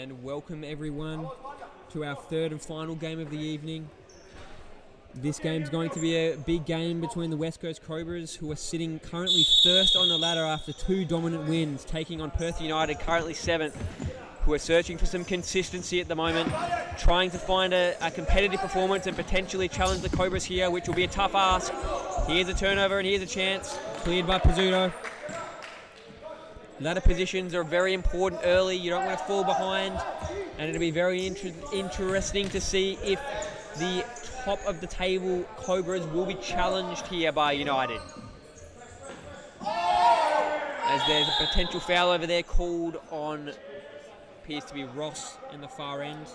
And welcome everyone to our third and final game of the evening. This game's going to be a big game between the West Coast Cobras, who are sitting currently first on the ladder after two dominant wins, taking on Perth United, currently 7th, who are searching for some consistency at the moment, trying to find a competitive performance and potentially challenge the Cobras here, which will be a tough ask. Here's a turnover and here's a chance. Cleared by Pizzuto. Ladder positions are very important early. You don't want to fall behind. And it'll be very interesting to see if the top of the table Cobras will be challenged here by United. As there's a potential foul over there called on, appears to be Ross in the far end.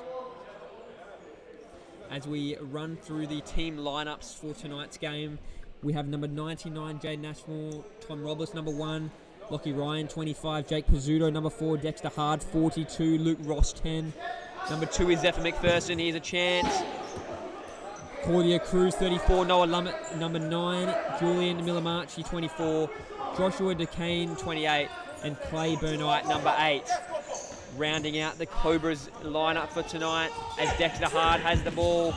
As we run through the team lineups for tonight's game, we have number 99, Jaden Ashmore, Tom Robles, number 1, Lockie Ryan, 25, Jake Pizzuto, number 4, Dexter Hard, 42, Luke Ross, 10. Number 2 is Zephyr McPherson, here's a chance. Claudia Cruz, 34, Noah Lummett, number 9, Julian Millamarchi, 24, Joshua DeCane, 28, and Clay Burnite, number 8. Rounding out the Cobras lineup for tonight as Dexter Hard has the ball.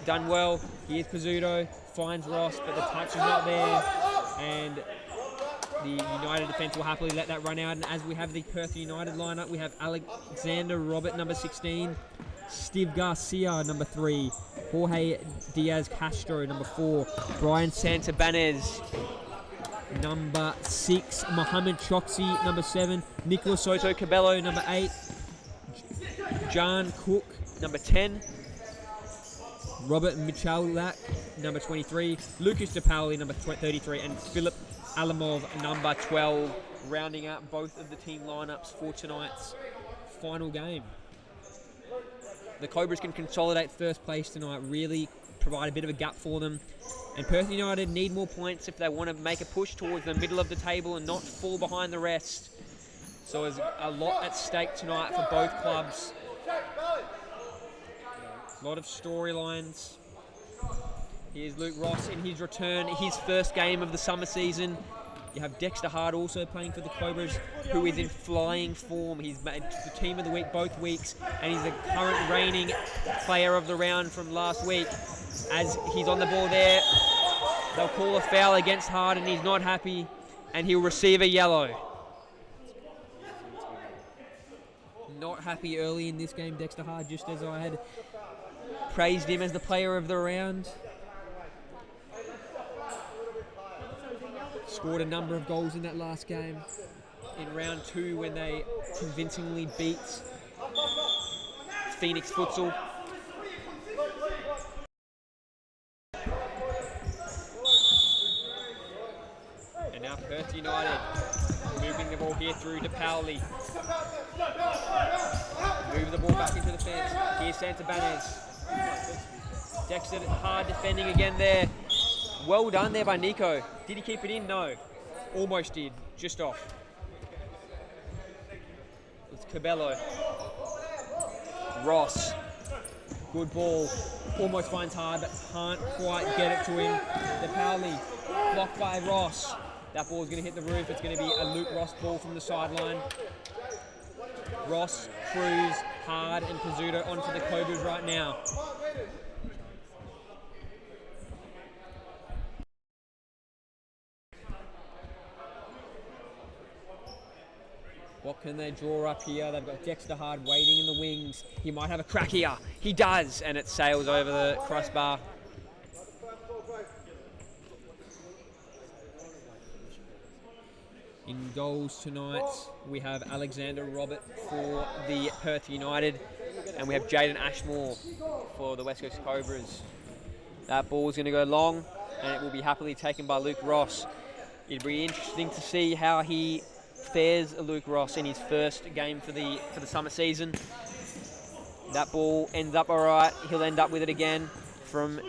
Done well. Here's Pizzuto, finds Ross, but the touch is not there. And the United defence will happily let that run out. And as we have the Perth United lineup, we have Alexander Robert, number 16, Steve Garcia, number 3, Jorge Diaz Castro, number 4, Brian Santabanez, number 6, Mohamed Choksi, number 7, Nicolas Soto Cabello, number 8, John Cook, number 10, Robert Michalak, number 23, Lucas DePaoli, number 33, and Philip Alamov, number 12, rounding out both of the team lineups for tonight's final game. The Cobras can consolidate first place tonight, really provide a bit of a gap for them. And Perth United need more points if they want to make a push towards the middle of the table and not fall behind the rest. So there's a lot at stake tonight for both clubs. A lot of storylines. Here's Luke Ross in his return, his first game of the summer season. You have Dexter Hard also playing for the Cobras, who is in flying form. He's made the team of the week both weeks, and he's the current reigning player of the round from last week. As he's on the ball there, they'll call a foul against Hard, and he's not happy, and he'll receive a yellow. Not happy early in this game, Dexter Hard, just as I had praised him as the player of the round. Scored a number of goals in that last game in round 2 when they convincingly beat Phoenix Futsal. And now Perth United moving the ball here through to Powley. Move the ball back into the fence. Here's Santabanez. Dexter Hard defending again there. Well done there by Nico. Did he keep it in? No. Almost did. Just off. It's Cabello. Ross. Good ball. Almost finds Hard, but can't quite get it to him. The Powley. Blocked by Ross. That ball's going to hit the roof. It's going to be a Luke Ross ball from the sideline. Ross, Cruz, Hard, and Pizzuto onto the Cobras right now. What can they draw up here? They've got Dexter Hard waiting in the wings. He might have a crack here. He does, and it sails over the crossbar. In goals tonight, we have Alexander Robert for the Perth United, and we have Jaden Ashmore for the West Coast Cobras. That ball is going to go long, and it will be happily taken by Luke Ross. It'll be interesting to see how he fares Luke Ross in his first game for the summer season. That ball ends up all right. He'll end up with it again from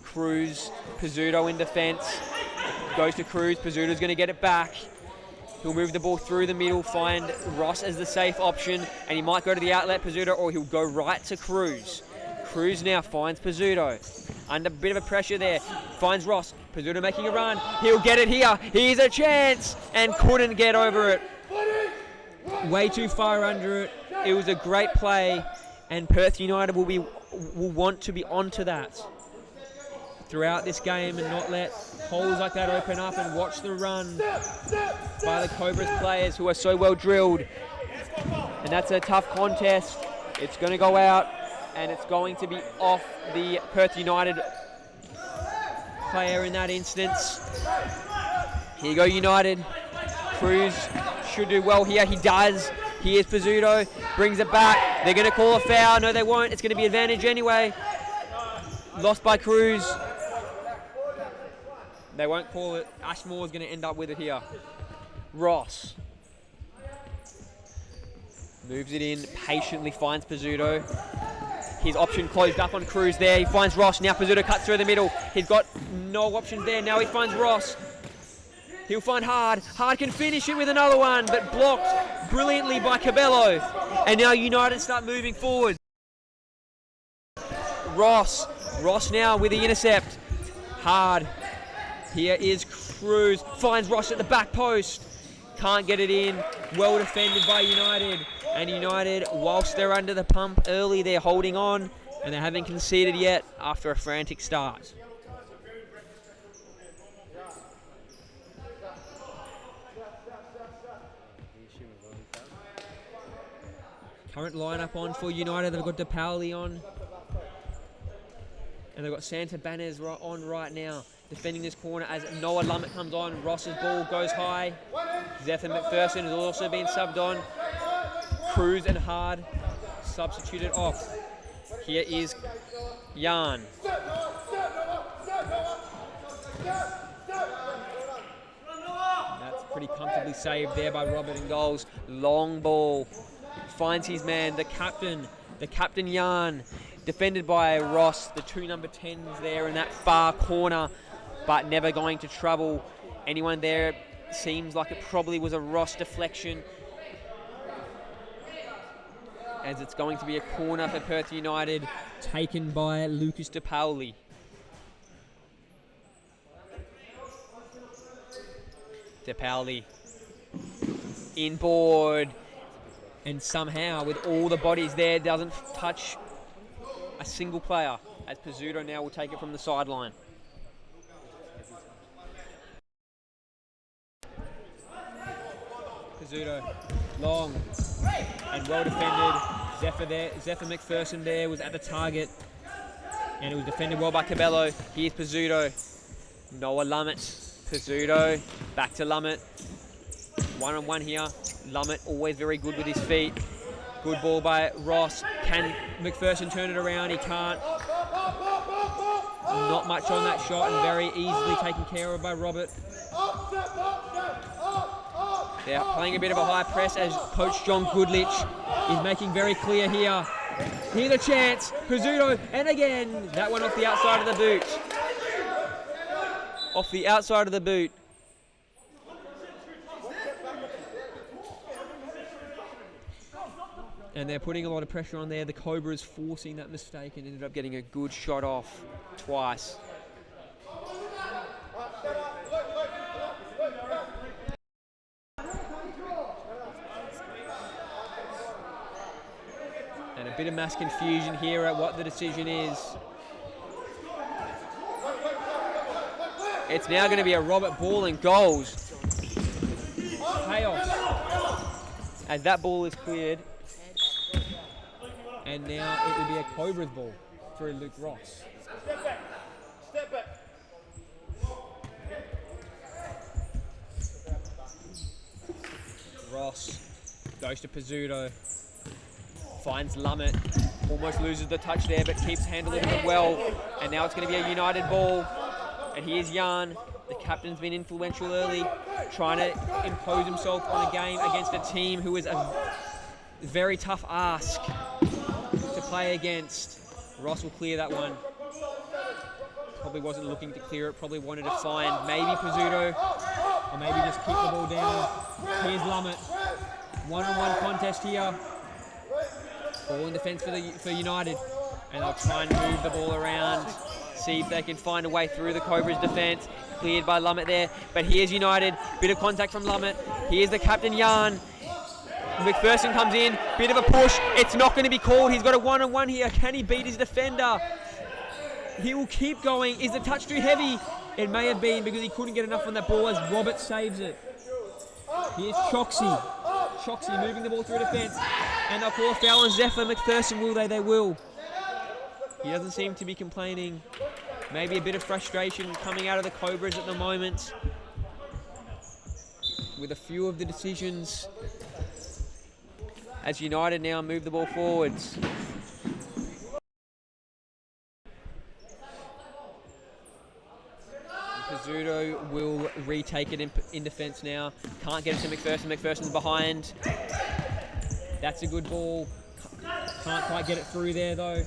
Cruz. Pizzuto in defence. Goes to Cruz. Pizzuto's going to get it back. He'll move the ball through the middle, find Ross as the safe option, and he might go to the outlet, Pizzuto, or he'll go right to Cruz. Cruz now finds Pizzuto. Under a bit of a pressure there. Finds Ross. Pizzuto making a run. He'll get it here. Here's a chance, and couldn't get over it. Way too far under it. It was a great play, and Perth United will want to be onto that throughout this game and not let holes like that open up, and watch the run by the Cobras players who are so well drilled. And that's a tough contest. It's going to go out, and it's going to be off the Perth United player in that instance. Here you go, United. Cruz should do well here. He does. Here's Pizzuto. Brings it back. They're going to call a foul. No, they won't. It's going to be advantage anyway. Lost by Cruz. They won't call it. Ashmore's going to end up with it here. Ross moves it in, patiently finds Pizzuto. His option closed up on Cruz there. He finds Ross. Now Pizzuto cuts through the middle. He's got no options there. Now he finds Ross. He'll find Hard. Hard can finish it with another one, but blocked brilliantly by Cabello. And now United start moving forward. Ross now with the intercept. Hard. Here is Cruz. Finds Ross at the back post. Can't get it in. Well defended by United. And United, whilst they're under the pump early, they're holding on. And they haven't conceded yet after a frantic start. Current lineup on for United. They've got DePaoli on. And they've got Santa Banners on right now. Defending this corner as Noah Lummett comes on. Ross's ball goes high. Zephyr McPherson has also been subbed on. Cruz and Hard substituted off. Here is Jan. That's pretty comfortably saved there by Robert in goals. Long ball. Finds his man, the captain Jan. Defended by Ross, the two number 10s there in that far corner, but never going to trouble anyone there. Seems like it probably was a Ross deflection, as it's going to be a corner for Perth United, taken by Lucas DePaoli. DePaoli inboard, and somehow with all the bodies there doesn't touch a single player, as Pizzuto now will take it from the sideline. Pizzuto, long and well defended. Zephyr McPherson there was at the target, and it was defended well by Cabello. Here's Pizzuto. Noah Lummett. Pizzuto, back to Lummett. One-on-one here. Lummett always very good with his feet. Good ball by Ross. Can McPherson turn it around? He can't. Not much on that shot, and very easily taken care of by Robert. They're playing a bit of a high press as Coach John Goodlich is making very clear here. Here's a chance. Pizzuto, and again, that one off the outside of the boot. Off the outside of the boot. And they're putting a lot of pressure on there. The Cobras forcing that mistake and ended up getting a good shot off twice. And a bit of mass confusion here at what the decision is. It's now going to be a Robert ball and goals. Chaos. As that ball is cleared. And now it will be a Cobras ball through Luke Ross. Step back. Ross goes to Pizzuto. Finds Lummett. Almost loses the touch there, but keeps handling it well. And now it's going to be a United ball. And here's Jan. The captain's been influential early, trying to impose himself on a game against a team who is a very tough ask to play against. Ross will clear that one. Probably wasn't looking to clear it, probably wanted to find maybe Pizzuto, or maybe just keep the ball down. Here's Lummett. One-on-one contest here. Ball in defence for United. And they'll try and move the ball around, see if they can find a way through the Cobras defence. Cleared by Lummett there. But here's United. Bit of contact from Lummett. Here's the captain, Jan. McPherson comes in, bit of a push. It's not going to be called. He's got a one-on-one here. Can he beat his defender? He will keep going. Is the touch too heavy? It may have been because he couldn't get enough on that ball as Robert saves it. Here's Choxy. Choxy moving the ball through defence. And they'll call a foul on Zephyr. McPherson, will they? They will. He doesn't seem to be complaining. Maybe a bit of frustration coming out of the Cobras at the moment with a few of the decisions as United now move the ball forwards. Pizzuto will retake it in defence now. Can't get it to McPherson. McPherson's behind. That's a good ball. Can't quite get it through there though.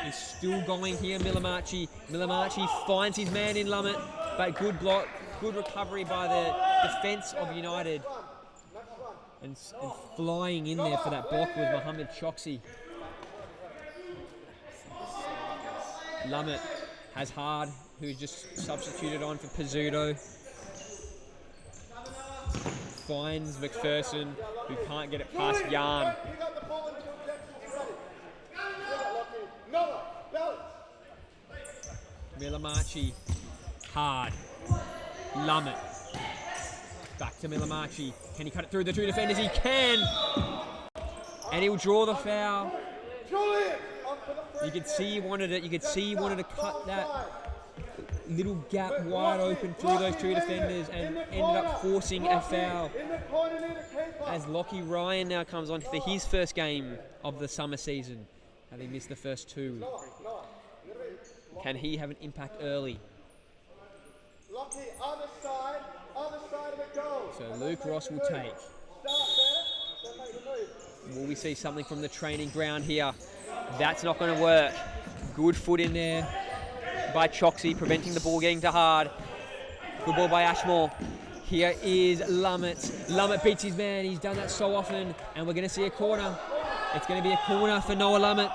He's still going here, Milamachi. Milamachi finds his man in Lummett, but good block, good recovery by the defence of United. And flying in there for that block was Mohamed Choxy. Lummett has Hard, who's just substituted on for Pizzuto. Finds McPherson, who can't get it past Yarn. Milamachi, Hard, Lummett. Back to Milamachi. Can he cut it through the two defenders? He can! And he'll draw the foul. You could see he wanted it. You could see he wanted to cut that little gap wide open through those two defenders and ended up forcing a foul. As Lockie Ryan now comes on for his first game of the summer season, having missed the first two. Can he have an impact early? So Luke Ross will take. Will we see something from the training ground here? That's not going to work. Good foot in there by Choxy, preventing the ball getting to Hard. Good ball by Ashmore. Here is Lummett. Lummett beats his man. He's done that so often. And we're going to see a corner. It's going to be a corner for Noah Lummett.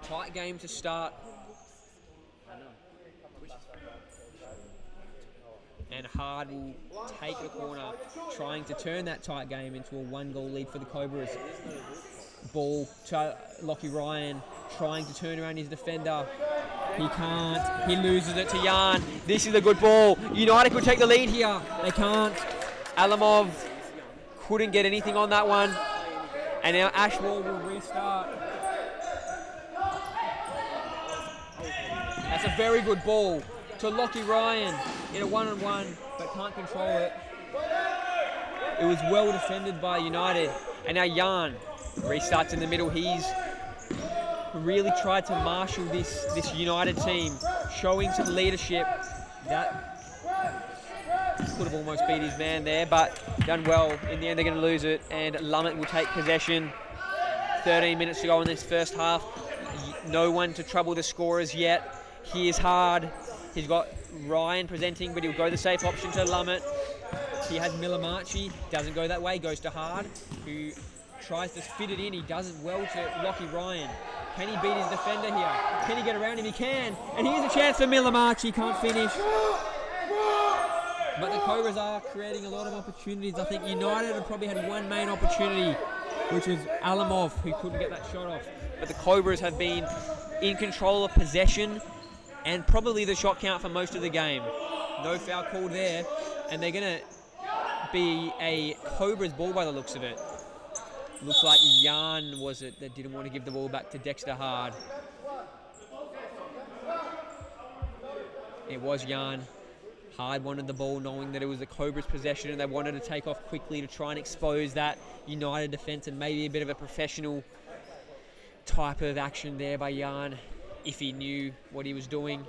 Tight game to start. And Hard will take the corner, trying to turn that tight game into a one-goal lead for the Cobras. Ball to Lockie Ryan, trying to turn around his defender. He can't. He loses it to Yarn. This is a good ball. United could take the lead here. They can't. Alamov couldn't get anything on that one. And now Ashmore will restart. That's a very good ball to Lockie Ryan in a one-on-one, but can't control it. It was well defended by United. And now Yarn restarts in the middle. He's really tried to marshal this United team, showing some leadership. That could have almost beat his man there, but done well. In the end, they're going to lose it, and Lummett will take possession. 13 minutes to go in this first half. No one to trouble the scorers yet. Here's Hard. He's got Ryan presenting, but he'll go the safe option to Lummett. He has Milamachi. Doesn't go that way. Goes to Hard, who tries to fit it in. He does it well to Lockie Ryan. Can he beat his defender here? Can he get around him? He can. And here's a chance for Milamachi. Can't finish. But the Cobras are creating a lot of opportunities. I think United have probably had one main opportunity, which was Alamov, who couldn't get that shot off. But the Cobras have been in control of possession and probably the shot count for most of the game. No foul called there. And they're going to be a Cobras ball by the looks of it. Looks like Yarn was it that didn't want to give the ball back to Dexter Hard. It was Yarn. Hard wanted the ball, knowing that it was the Cobras' possession, and they wanted to take off quickly to try and expose that United defence, and maybe a bit of a professional type of action there by Yarn, if he knew what he was doing.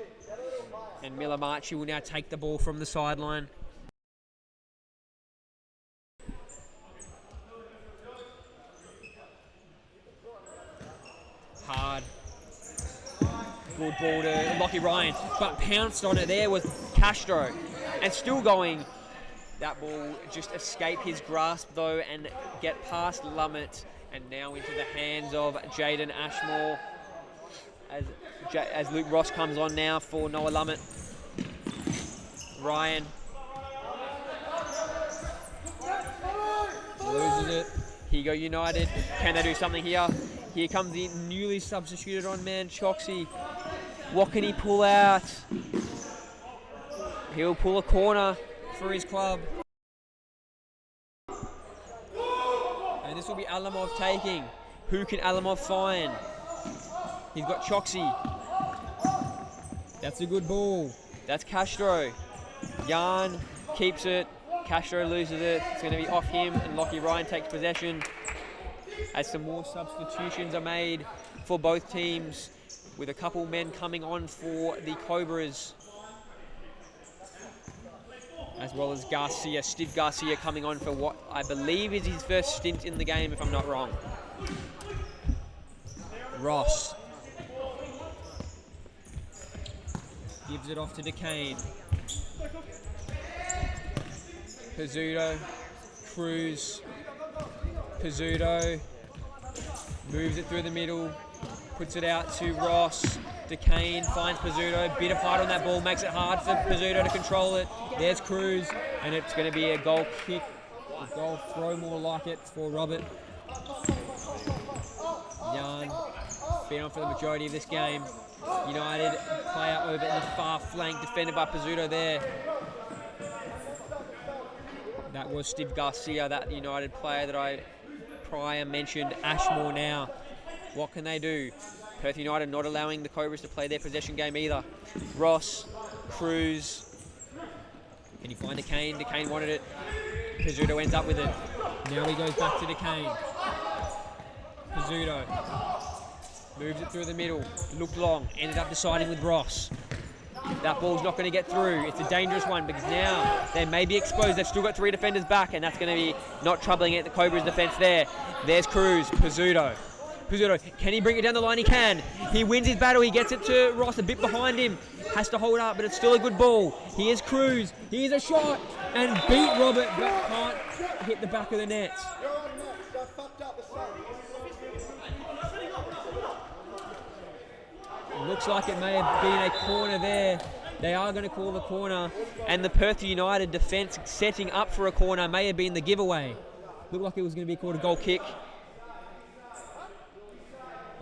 And Milamachi will now take the ball from the sideline. Hard. Good ball to Lockie Ryan, but pounced on it there was Castro. And still going. That ball just escaped his grasp though and get past Lummett, and now into the hands of Jaden Ashmore as Luke Ross comes on now for Noah Lummett. Here you go, United. Can they do something here? Here comes the newly substituted on man, Choxy. What can he pull out? He'll pull a corner for his club. And this will be Alamov taking. Who can Alamov find? He's got Choxy. That's a good ball. That's Castro. Yarn keeps it. Castro loses it. It's going to be off him, and Lockie Ryan takes possession as some more substitutions are made for both teams, with a couple men coming on for the Cobras, as well as Garcia, Steve Garcia, coming on for what I believe is his first stint in the game, if I'm not wrong. Ross gives it off to DeCane. Pizzuto, Cruz, Pizzuto moves it through the middle, puts it out to Ross. DeCane finds Pizzuto, bit of height on that ball, makes it hard for Pizzuto to control it. There's Cruz, and it's going to be a goal kick, a goal throw more like it for Robert. Young, been on for the majority of this game. United player over in the far flank, defended by Pizzuto there. That was Steve Garcia, that United player that I prior mentioned. Ashmore now. What can they do? Perth United not allowing the Cobras to play their possession game either. Ross, Cruz. Can you find DeCane? DeCane wanted it. Pizzuto ends up with it. Now he goes back to DeCane. Pizzuto moves it through the middle. Looked long. Ended up deciding with Ross. That ball's not going to get through. It's a dangerous one because now they may be exposed. They've still got three defenders back, and that's going to be not troubling it. The Cobras defense there. There's Cruz. Pizzuto. Pizzuto, can he bring it down the line? He can. He wins his battle. He gets it to Ross a bit behind him. Has to hold up, but it's still a good ball. Here's Cruz. Here's a shot and beat Robert, but can't hit the back of the net. Looks like it may have been a corner there. They are going to call the corner, and the Perth United defence setting up for a corner may have been the giveaway. Looked like it was going to be called a goal kick.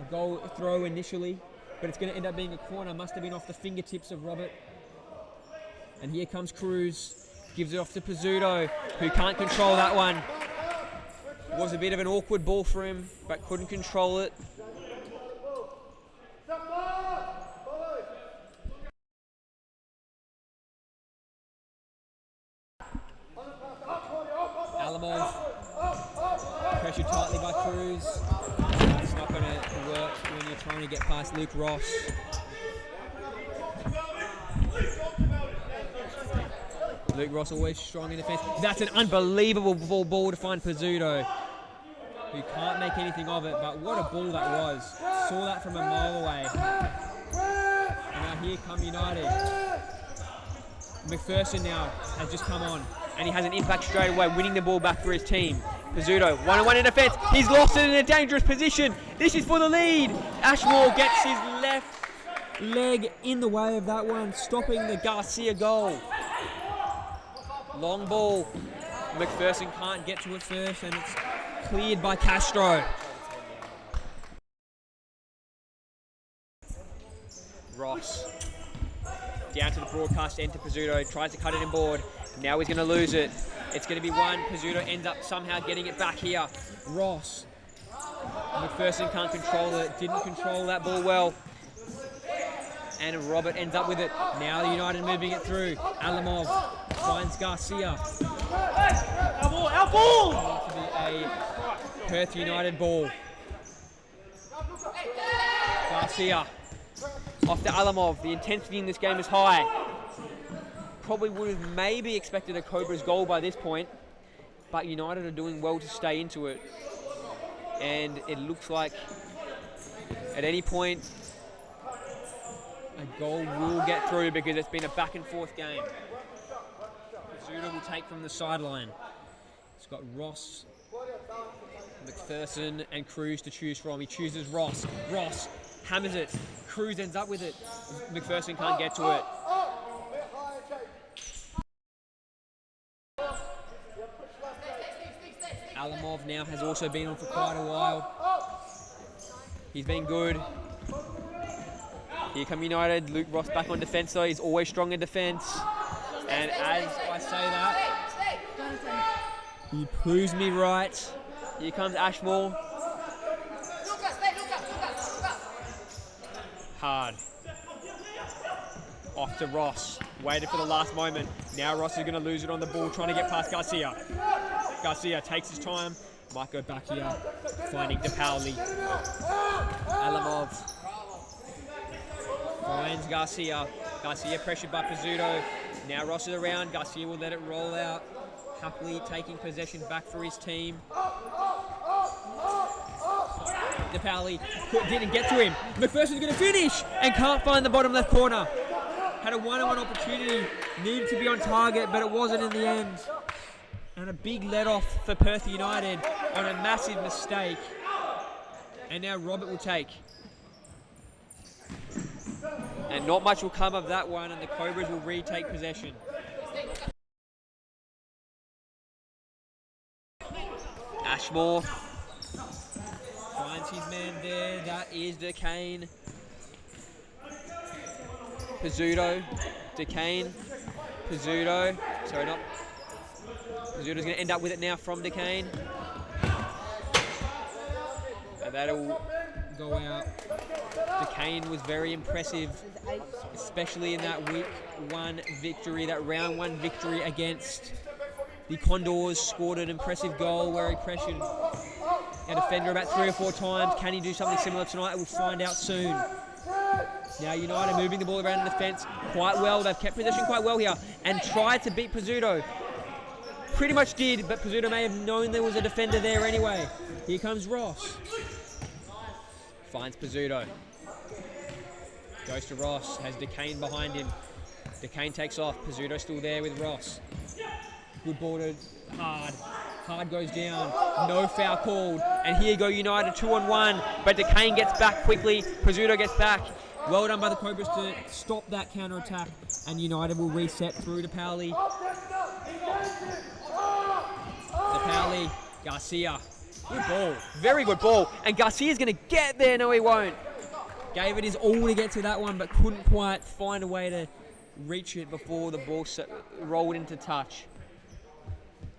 A goal throw initially, but it's going to end up being a corner. Must have been off the fingertips of Robert. And here comes Cruz. Gives it off to Pizzuto, who can't control that one. Was a bit of an awkward ball for him, but couldn't control it. Alamov, pressured tightly by Cruz. It's not going to work when you're trying to get past Luke Ross. Luke Ross always strong in defence. That's an unbelievable ball to find Pizzuto, who can't make anything of it, but what a ball that was. Saw that from a mile away. And now here come United. McPherson now has just come on, and he has an impact straight away, winning the ball back for his team. Pizzuto, 1-on-1 in defence. He's lost it in a dangerous position. This is for the lead. Ashmore gets his left leg in the way of that one, stopping the Garcia goal. Long ball. McPherson can't get to it first, and it's cleared by Castro. Ross. Down to the broadcast end to Pizzuto, tries to cut it in board. Now he's going to lose it. It's going to be one. Pizzuto ends up somehow getting it back here. Ross. McPherson can't control it. Didn't control that ball well. And Robert ends up with it. Now United moving it through. Alamov finds Garcia. Our ball! To be a Perth United ball. Garcia. Off to Alamov. The intensity in this game is high. Probably would have maybe expected a Cobras goal by this point, but United are doing well to stay into it. And it looks like at any point a goal will get through because it's been a back and forth game. Pizzuto will take from the sideline. It's got Ross, McPherson and Cruz to choose from. He chooses Ross. Ross hammers it. Cruz ends up with it. McPherson can't get to it. Alamov now has also been on for quite a while. He's been good. Here come United. Luke Ross back on defence though. He's always strong in defence. And as I say that, he proves me right. Here comes Ashmore. Hard. Off to Ross. Waited for the last moment. Now Ross is going to lose it on the ball, trying to get past Garcia. Garcia takes his time. Might go back here, finding DePauli. Alamov finds Garcia. Garcia pressured by Pizzuto. Now Ross is around. Garcia will let it roll out. Happily taking possession back for his team. DePauli didn't get to him. McPherson's going to finish and can't find the bottom left corner. Had a one-on-one opportunity, needed to be on target, but it wasn't in the end. And a big let-off for Perth United on a massive mistake. And now Robert will take. And not much will come of that one, and the Cobras will retake possession. Ashmore finds his man there. That is DeCane. Pizzuto, DeCane, Pizzuto. Sorry, not. Pizzuto's going to end up with it now from DeCane. And that'll go out. DeCane was very impressive, especially in that week one victory, that round one victory against the Condors. Scored an impressive goal where he pressured a defender about 3 or 4 times. Can he do something similar tonight? We'll find out soon. Now United moving the ball around in the fence quite well. They've kept possession quite well here and tried to beat Pizzuto. Pretty much did, but Pizzuto may have known there was a defender there anyway. Here comes Ross. Finds Pizzuto. Goes to Ross, has DeCane behind him. DeCane takes off, Pizzuto still there with Ross. Good ball to Hard. Hard goes down, no foul called. And here go United 2-on-1, but DeCane gets back quickly, Pizzuto gets back. Well done by the Cobras to stop that counter-attack, and United will reset through to Pauli. Pauli, Garcia. Good ball, very good ball. And Garcia's going to get there, no he won't. Gave it his all to get to that one, but couldn't quite find a way to reach it before the ball rolled into touch.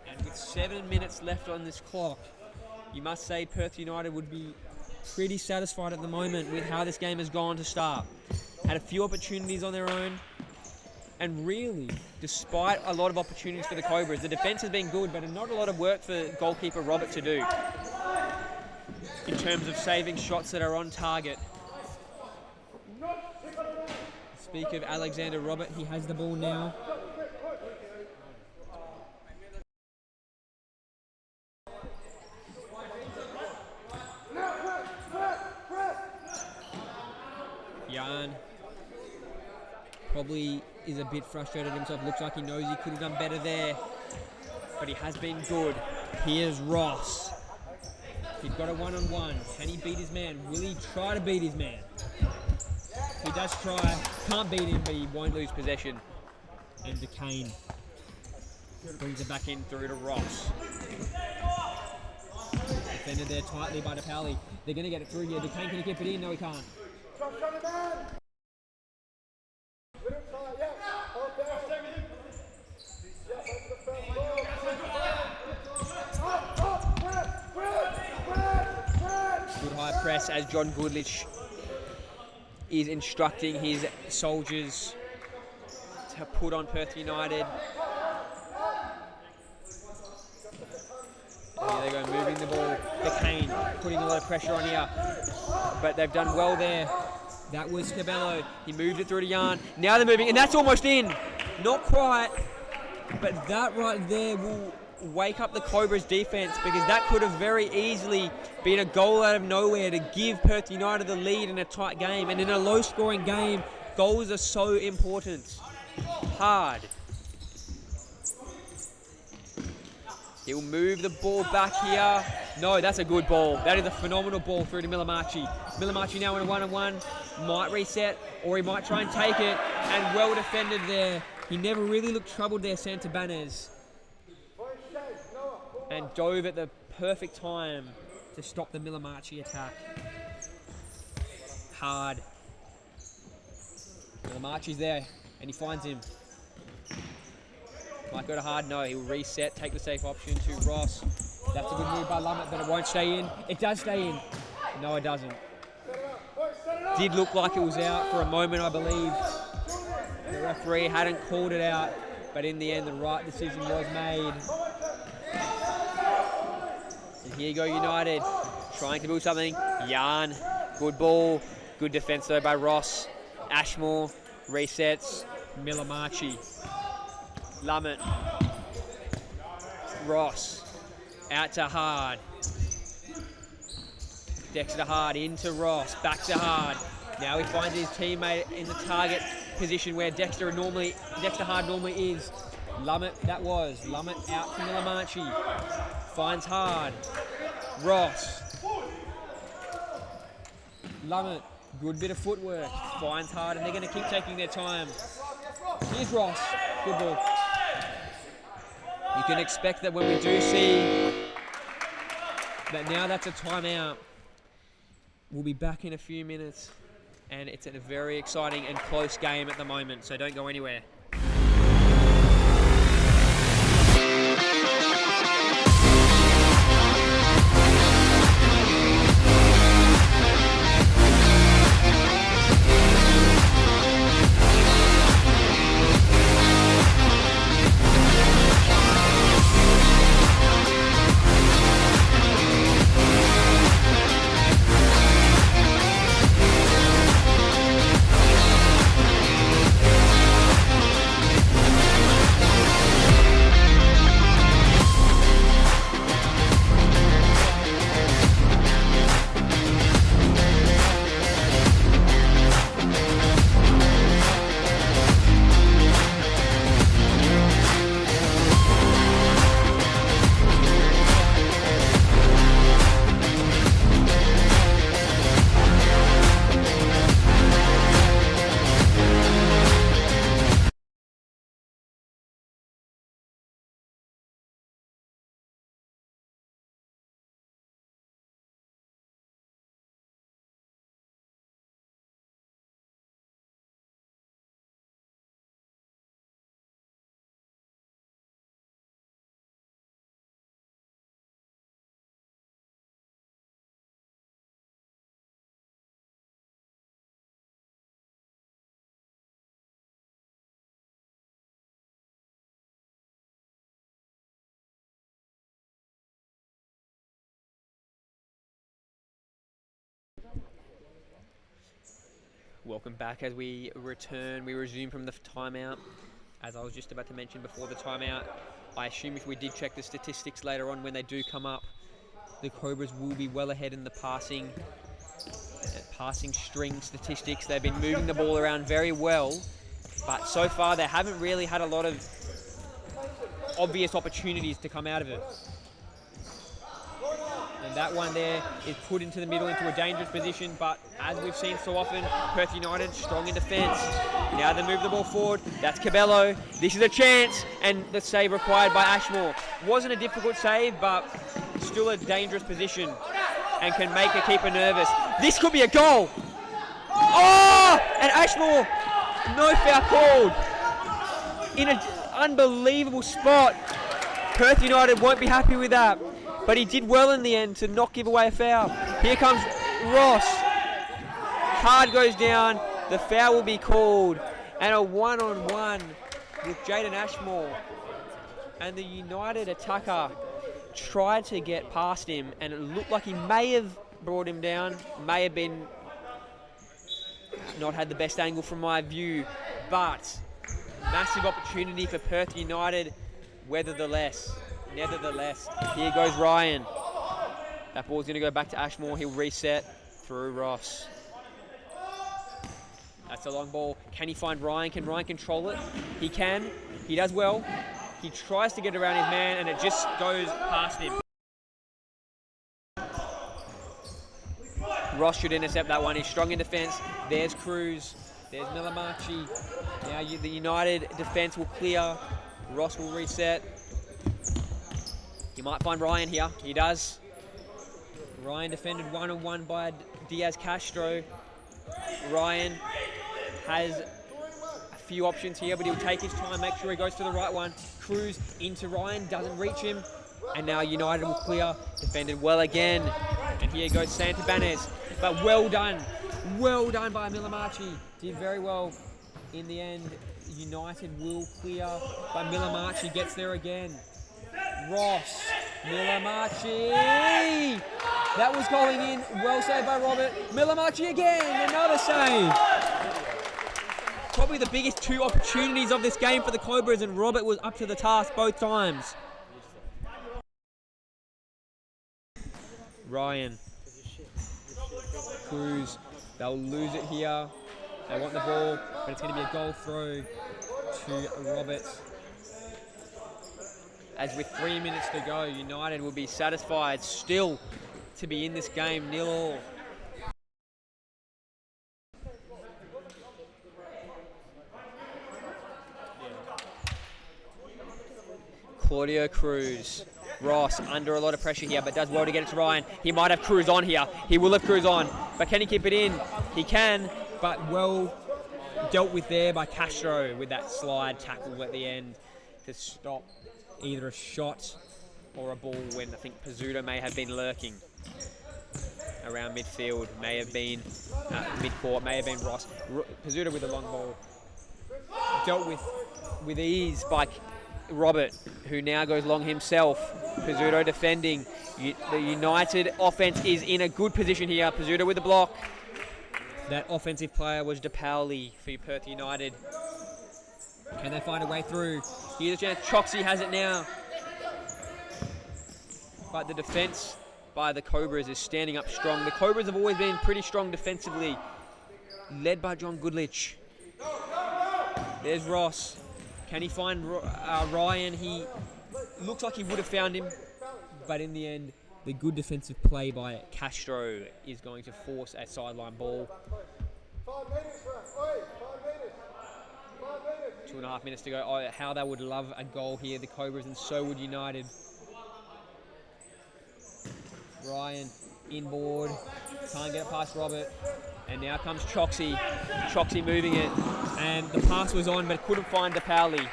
And with 7 minutes left on this clock, you must say Perth United would be pretty satisfied at the moment with how this game has gone to start. Had a few opportunities on their own, and really, despite a lot of opportunities for the Cobras, the defence has been good, but not a lot of work for goalkeeper Robert to do in terms of saving shots that are on target. Speak of Alexander Robert, he has the ball now. Jan probably is a bit frustrated himself. Looks like he knows he could have done better there, but he has been good. Here's Ross. He's got a one-on-one. Can he beat his man? Will he try to beat his man? He does try. Can't beat him, but he won't lose possession. And DeCane brings it back in through to Ross. Defended there tightly by DePauli. They're going to get it through here. DeCane, can he keep it in? No, he can't. Good high press as John Goodlich is instructing his soldiers to put on Perth United. Here they go, moving the ball. DeCane putting a lot of pressure on here, but they've done well there. That was Cabello. He moved it through to Jan. Now they're moving, and that's almost in. Not quite, but that right there will wake up the Cobras defense, because that could have very easily been a goal out of nowhere to give Perth United the lead in a tight game. And in a low-scoring game, goals are so important. Hard. He'll move the ball back here. No, that's a good ball. That is a phenomenal ball through to Milamachi. Milamachi now in a one-on-one. Might reset, or he might try and take it. And well defended there. He never really looked troubled there, Santabanez. And dove at the perfect time to stop the Milamachi attack. Hard. Milamachi's there, and he finds him. Might go to hard, no, he'll reset, take the safe option to Ross. That's a good move by Lummett, but it won't stay in. It does stay in. No, it doesn't. Did look like it was out for a moment, I believe. The referee hadn't called it out, but in the end, the right decision was made. And here you go, United, trying to build something. Yarn, good ball, good defence though by Ross. Ashmore resets, Milamachi. Lummett, Ross, out to Hard. Dexter Hard into Ross, back to Hard. Now he finds his teammate in the target position where Dexter Hard normally is. Lummett, Lummett out to Milamachi. Finds Hard. Ross. Lummett, good bit of footwork. Finds Hard, and they're going to keep taking their time. Here's Ross. Good ball. You can expect that when we do see that now that's a timeout. We'll be back in a few minutes, and it's a very exciting and close game at the moment, so don't go anywhere. Welcome back as we resume from the timeout. As I was just about to mention before the timeout, I assume if we did check the statistics later on when they do come up, the Cobras will be well ahead in the passing string statistics. They've been moving the ball around very well, but so far they haven't really had a lot of obvious opportunities to come out of it. And that one there is put into the middle into a dangerous position, but as we've seen so often, Perth United strong in defence. Now they move the ball forward. That's Cabello. This is a chance, and the save required by Ashmore. Wasn't a difficult save, but still a dangerous position and can make a keeper nervous. This could be a goal. Oh! And Ashmore, no foul called. In an unbelievable spot. Perth United won't be happy with that. But he did well in the end to not give away a foul. Here comes Ross. Hard goes down. The foul will be called. And a one-on-one with Jaden Ashmore. And the United attacker tried to get past him, and it looked like he may have brought him down. May have been not had the best angle from my view. But massive opportunity for Perth United. Nevertheless, here goes Ryan. That ball's going to go back to Ashmore. He'll reset through Ross. That's a long ball. Can he find Ryan? Can Ryan control it? He can. He does well. He tries to get around his man, and it just goes past him. Ross should intercept that one. He's strong in defence. There's Cruz. There's Milamachi. Now the United defence will clear. Ross will reset. He might find Ryan here. He does. Ryan defended one-on-one by Diaz Castro. Ryan has a few options here, but he'll take his time, make sure he goes for the right one. Cruz into Ryan, doesn't reach him. And now United will clear. Defended well again. And here goes Santabanez. But well done. Well done by Milamachi. Did very well in the end. United will clear, but Milamachi gets there again. Ross, Milamachi. That was going in. Well saved by Robert. Milamachi again. Another save. Probably the biggest two opportunities of this game for the Cobras, and Robert was up to the task both times. Ryan. Cruz. They'll lose it here. They want the ball, but it's going to be a goal throw to Roberts. As with 3 minutes to go, United will be satisfied still to be in this game, 0-0. Claudio Cruz. Ross under a lot of pressure here, but does well to get it to Ryan. He might have Cruz on here. He will have Cruz on, but can he keep it in? He can, but well dealt with there by Castro with that slide tackle at the end to stop either a shot or a ball when I think Pizzuto may have been lurking around midfield, may have been mid-court, may have been Ross. Pizzuto with a long ball. Dealt with ease by Robert, who now goes long himself. Pizzuto defending. The United offense is in a good position here. Pizzuto with the block. That offensive player was DePauli for Perth United. Can they find a way through? Here's a chance. Choxy has it now. But the defense by the Cobras is standing up strong. The Cobras have always been pretty strong defensively, led by John Goodlich. There's Ross. Can he find Ryan? He looks like he would have found him, but in the end, the good defensive play by Castro is going to force a sideline ball. 2.5 minutes to go. Oh, how they would love a goal here, the Cobras, and so would United. Ryan inboard, can't get it past Robert, and now comes Choxy. Choxy moving it, and the pass was on, but couldn't find DePauli.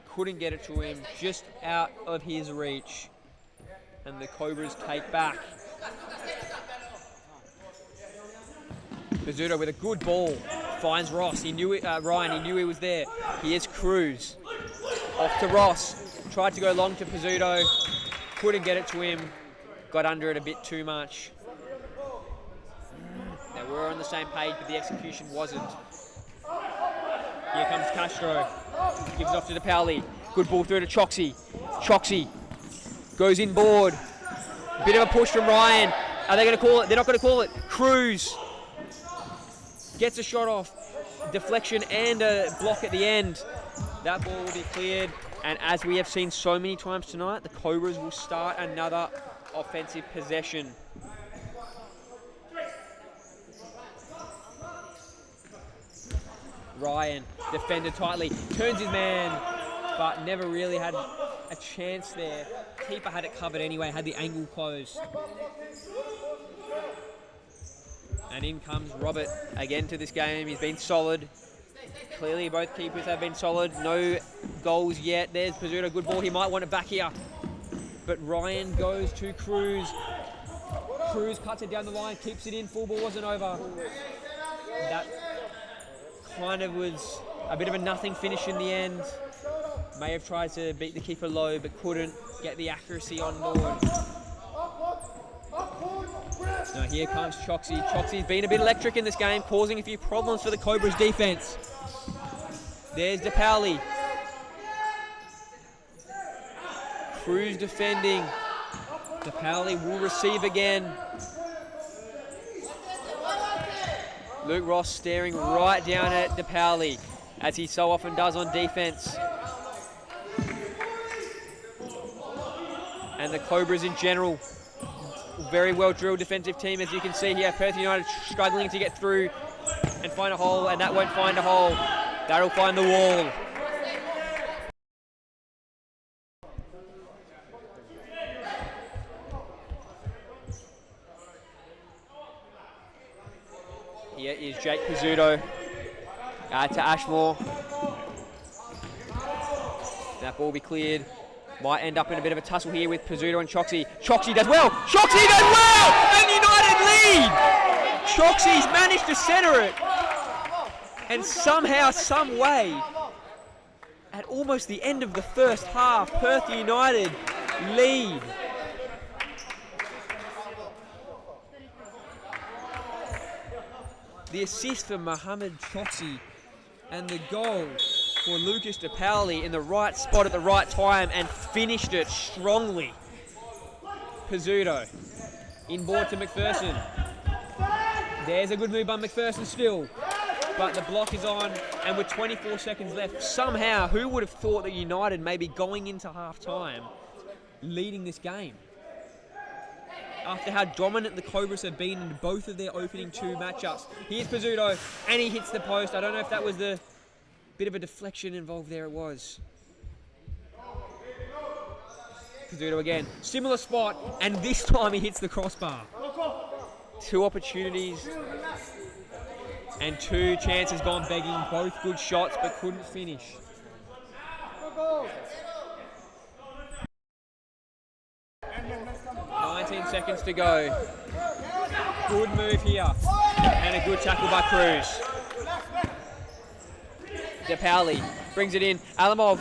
Couldn't get it to him, just out of his reach. And the Cobras take back. Pizzuto with a good ball finds Ross. He knew it, Ryan. He knew he was there. Here's Cruz. Off to Ross. Tried to go long to Pizzuto. Couldn't get it to him. Got under it a bit too much. They were on the same page, but the execution wasn't. Here comes Castro. Gives off to DePauli. Good ball through to Choxy. Choxy goes inboard. Bit of a push from Ryan. Are they going to call it? They're not going to call it. Cruz gets a shot off. Deflection and a block at the end. That ball will be cleared. And as we have seen so many times tonight, the Cobras will start another offensive possession. Ryan defended tightly. Turns his man, but never really had a chance there. Keeper had it covered anyway, had the angle closed. And in comes Robert again to this game. He's been solid. Clearly both keepers have been solid. No goals yet. There's Pizzuto, good ball. He might want it back here. But Ryan goes to Cruz. Cruz cuts it down the line, keeps it in. Full ball wasn't over. That kind of was a bit of a nothing finish in the end. May have tried to beat the keeper low, but couldn't get the accuracy on board. Now here comes Choxy. Choxy's been a bit electric in this game, causing a few problems for the Cobras defense. There's DePauli. Cruz defending. DePauli will receive again. Luke Ross staring right down at DePauli, as he so often does on defense. And the Cobras in general, very well drilled defensive team, as you can see here. Perth United struggling to get through and find a hole, and that won't find a hole. That'll find the wall. Here is Jake Pizzuto to Ashmore. That ball will be cleared. Might end up in a bit of a tussle here with Pizzuto and Choxy. Choxy does well! Choxy does well! And United lead! Choxy's managed to centre it. And somehow, some way, at almost the end of the first half, Perth United lead. The assist for Mohamed Choxy and the goal for Lucas De Paoli in the right spot at the right time and finished it strongly. Pizzuto inboard to McPherson. There's a good move by McPherson still, but the block is on, and with 24 seconds left, somehow, who would have thought that United may be going into half-time leading this game? After how dominant the Cobras have been in both of their opening two matchups. Here's Pizzuto, and he hits the post. I don't know if that was the bit of a deflection involved there. It was. Pizzuto again. Similar spot, and this time he hits the crossbar. Two opportunities and two chances gone begging. Both good shots, but couldn't finish. 19 seconds to go. Good move here. And a good tackle by Cruz. De Paoli brings it in. Alamov.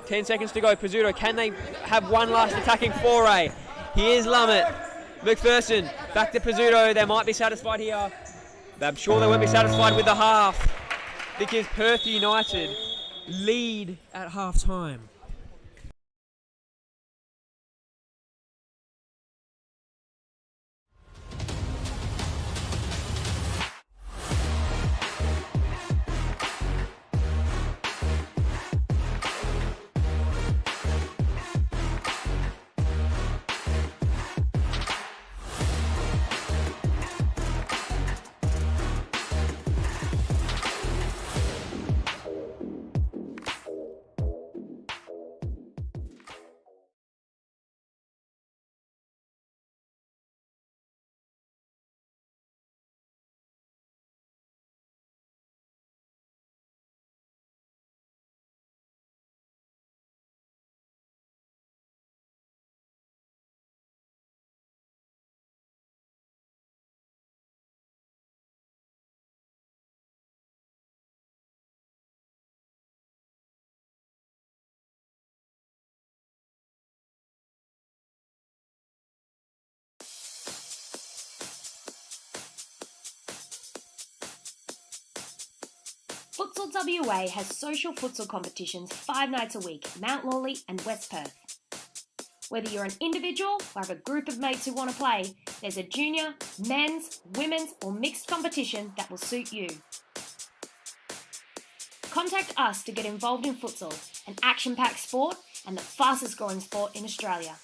10 seconds to go. Pizzuto, can they have one last attacking foray? Here's Lummett. McPherson, back to Pizzuto. They might be satisfied here. I'm sure they won't be satisfied with the half, because Perth United lead at half-time. Futsal WA has social futsal competitions 5 nights a week in Mount Lawley and West Perth. Whether you're an individual or have a group of mates who want to play, there's a junior, men's, women's or mixed competition that will suit you. Contact us to get involved in futsal, an action-packed sport and the fastest growing sport in Australia.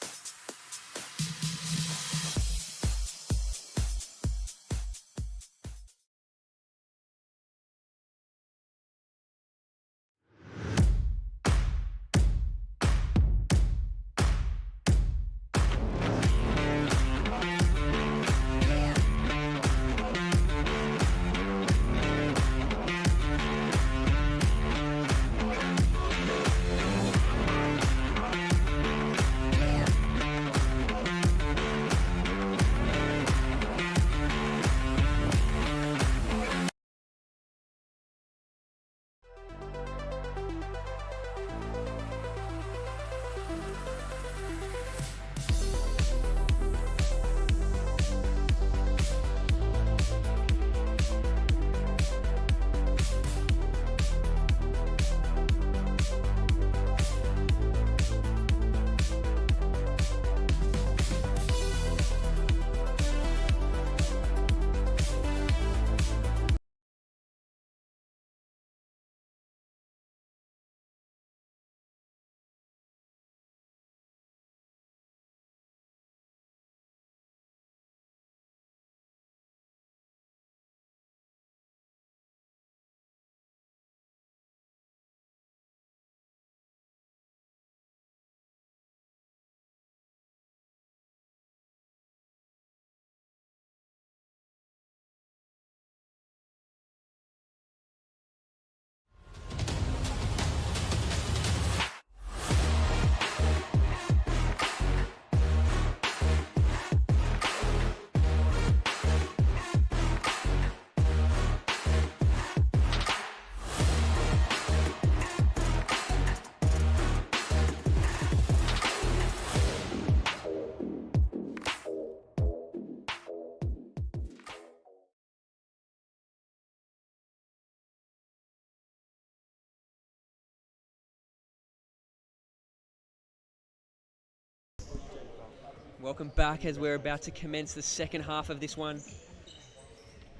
Welcome back as we're about to commence the second half of this one.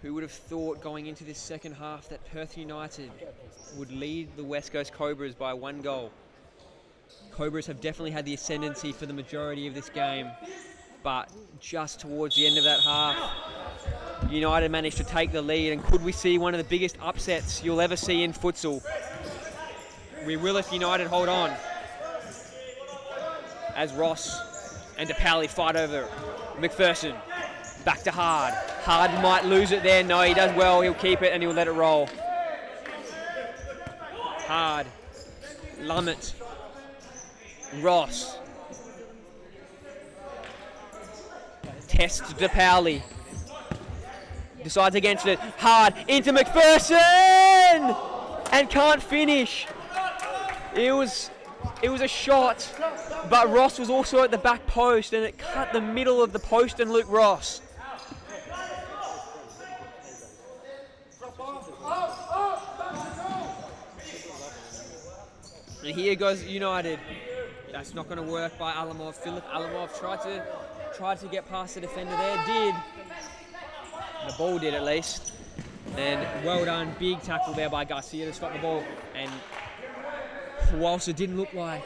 Who would have thought going into this second half that Perth United would lead the West Coast Cobras by 1 goal? Cobras have definitely had the ascendancy for the majority of this game, but just towards the end of that half, United managed to take the lead, and could we see one of the biggest upsets you'll ever see in futsal? We will if United hold on. As Ross and DePaoli fight over McPherson. Back to Hard. Hard might lose it there. No, he does well. He'll keep it and he'll let it roll. Hard. Lummett. Ross. Test DePaoli. Decides against it. Hard into McPherson! And can't finish. It was a shot, but Ross was also at the back post and it cut the middle of the post and Luke Ross. And here goes United. That's not going to work by Alamov. Philip Alamov tried to get past the defender there. Did. The ball did at least. And well done. Big tackle there by Garcia to stop the ball. And whilst it didn't look like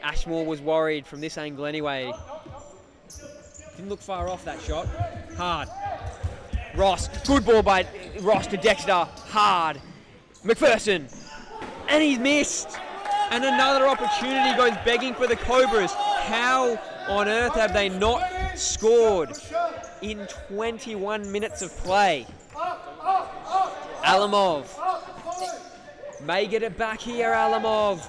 Ashmore was worried from this angle anyway, didn't look far off that shot. Hard. Ross. Good ball by Ross to Dexter. Hard. McPherson. And he's missed. And another opportunity goes begging for the Cobras. How on earth have they not scored in 21 minutes of play? Alamov may get it back here, Alamov.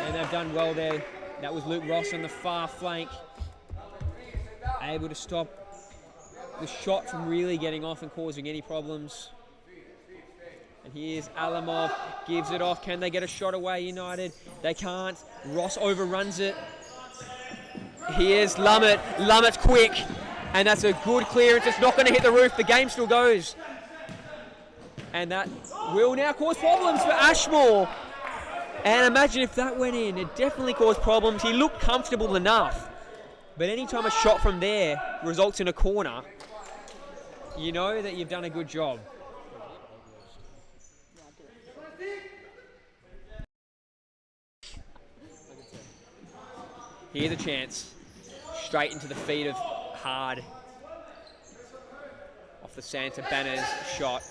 And they've done well there. That was Luke Ross on the far flank. Able to stop the shot from really getting off and causing any problems. And here's Alamov, gives it off. Can they get a shot away, United? They can't. Ross overruns it. Here's Lummett. Lummett's quick. And that's a good clearance. It's not going to hit the roof. The game still goes. And that will now cause problems for Ashmore. And imagine if that went in. It definitely caused problems. He looked comfortable enough. But anytime a shot from there results in a corner, you know that you've done a good job. Here's a chance. Straight into the feet of Hard. Off the Santa Banners shot.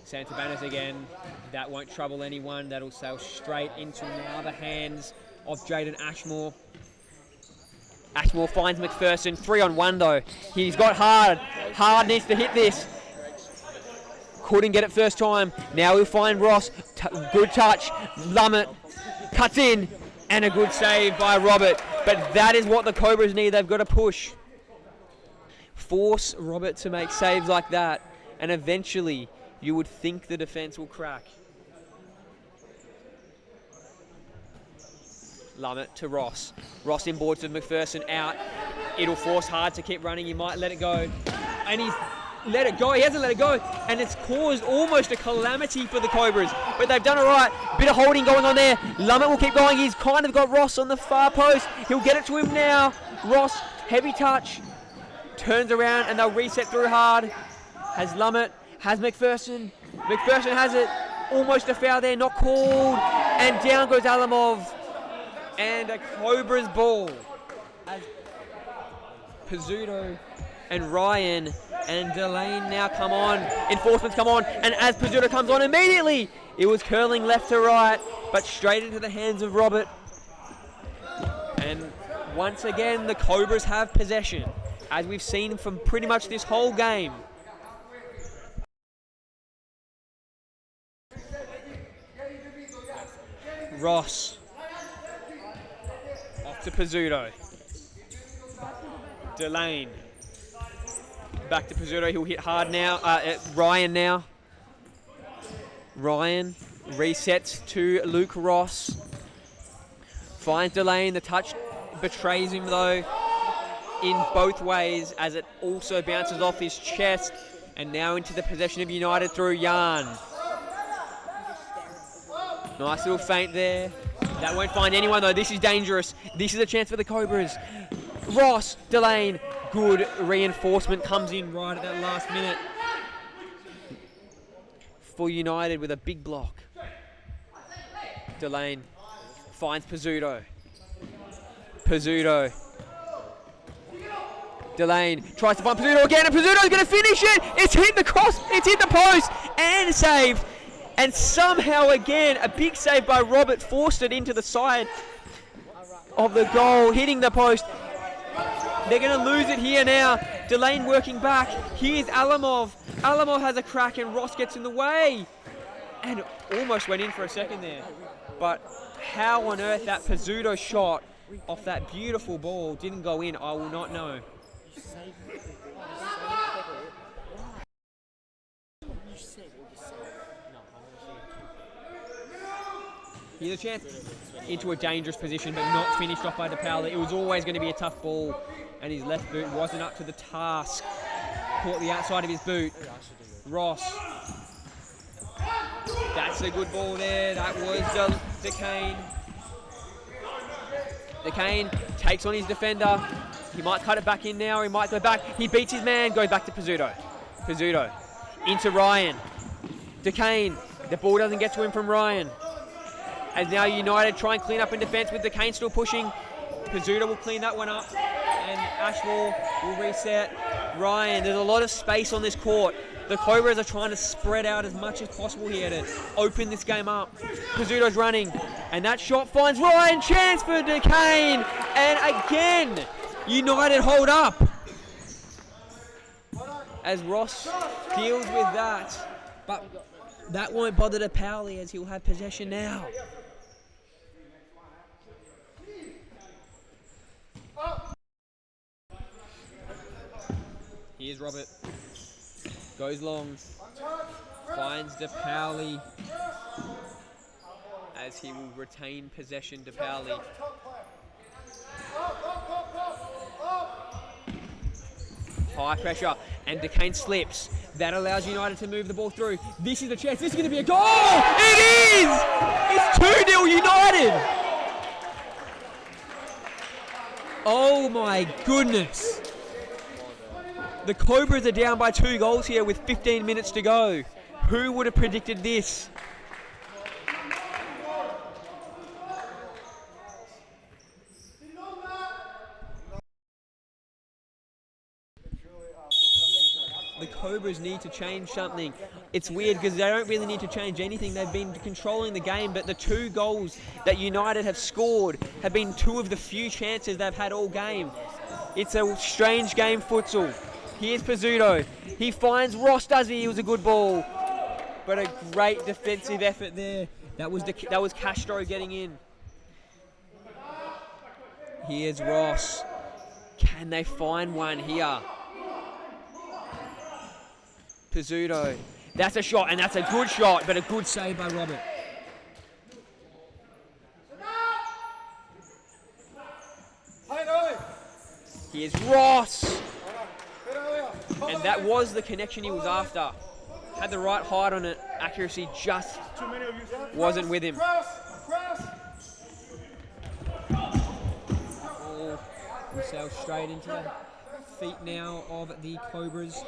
Santa Banners again. That won't trouble anyone. That'll sail straight into now the hands of Jaden Ashmore. Ashmore finds McPherson. 3-on-1 though. He's got Hard. Hard needs to hit this. Couldn't get it first time. Now he'll find Ross. Good touch. Lummett cuts in. And a good save by Robert. But that is what the Cobras need. They've got to push. Force Robert to make saves like that. And eventually, you would think the defence will crack. Lummett to Ross. Ross inboards to McPherson out. It'll force Hard to keep running. He might let it go. And he's let it go. He hasn't let it go. And it's caused almost a calamity for the Cobras. But they've done it right. Bit of holding going on there. Lummett will keep going. He's kind of got Ross on the far post. He'll get it to him now. Ross, heavy touch. Turns around and they'll reset through Hard. Has Lummett. Has McPherson. McPherson has it. Almost a foul there. Not called. And down goes Alamov. And a Cobras ball. As Pizzuto and Ryan and Delane now come on. Enforcements come on. And as Pizzuto comes on immediately, it was curling left to right, but straight into the hands of Robert. And once again, the Cobras have possession, as we've seen from pretty much this whole game. Ross. Off to Pizzuto. Delane. Back to Pizzuto. He'll hit Hard now. Ryan now. Ryan resets to Luke Ross. Finds Delane. The touch betrays him though in both ways, as it also bounces off his chest. And now into the possession of United through Yarn. Nice little feint there. That won't find anyone though. This is dangerous. This is a chance for the Cobras. Ross, Delane, good reinforcement comes in right at that last minute for United with a big block. Delane finds Pizzuto. Delane tries to find Pizzuto again, and Pizzuto's going to finish it. It's hit the cross, it's hit the post, and saved. And somehow again, a big save by Robert forced it into the side of the goal, hitting the post. They're going to lose it here now. Delane working back. Here's Alamov. Alamov has a crack, and Ross gets in the way. And almost went in for a second there. But how on earth that Pizzuto shot off that beautiful ball didn't go in, I will not know. Here's a chance into a dangerous position, but not finished off by DePaula. It was always going to be a tough ball, and his left boot wasn't up to the task. Caught the outside of his boot. Ross. That's a good ball there. That was DeCane. DeCane takes on his defender. He might cut it back in now. He might go back. He beats his man. Goes back to Pizzuto. Pizzuto into Ryan. DeCane. The ball doesn't get to him from Ryan. As now United try and clean up in defence with DeCane still pushing. Pizzuto will clean that one up. And Ashmore will reset. Ryan, there's a lot of space on this court. The Cobras are trying to spread out as much as possible here to open this game up. Pizzuto's running. And that shot finds Ryan. Chance for DeCane. And again, United hold up. As Ross deals with that. But that won't bother DePauli as he'll have possession now. Here's Robert. Goes long. Finds DePauli. As he will retain possession, DePauli. High pressure, and DeCane slips. That allows United to move the ball through. This is the chance. This is going to be a goal. It is! It's 2-0 United. Oh my goodness. The Cobras are down by 2 goals here with 15 minutes to go. Who would have predicted this? The Cobras need to change something. It's weird because they don't really need to change anything. They've been controlling the game, but the 2 goals that United have scored have been 2 of the few chances they've had all game. It's a strange game, futsal. Here's Pizzuto. He finds Ross, does he? It was a good ball. But a great defensive effort there. That was Castro getting in. Here's Ross. Can they find one here? Pizzuto. That's a shot, and that's a good shot, but a good save by Robert. Here's Ross. And that was the connection he was after. Had the right height on it. Accuracy just wasn't with him. Ball will sail straight into the feet now of the Cobras.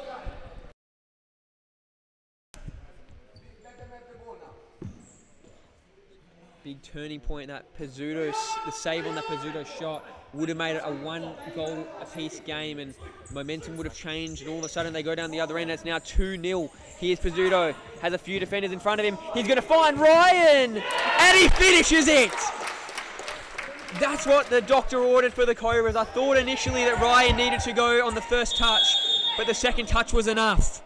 Big turning point, that Pizzuto, the save on that Pizzuto shot would have made it a 1-goal apiece game, and momentum would have changed, and all of a sudden they go down the other end. It's now 2-0. Here's Pizzuto, has a few defenders in front of him. He's going to find Ryan, and he finishes it. That's what the doctor ordered for the Cobras. I thought initially that Ryan needed to go on the first touch, but the second touch was enough.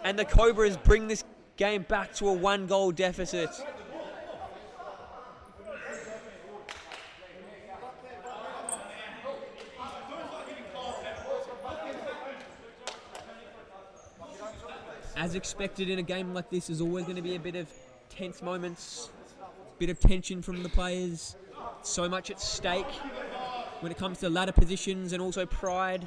And the Cobras bring this game back to a 1-goal deficit. As expected in a game like this, there's always going to be a bit of tense moments, bit of tension from the players. So much at stake when it comes to ladder positions and also pride.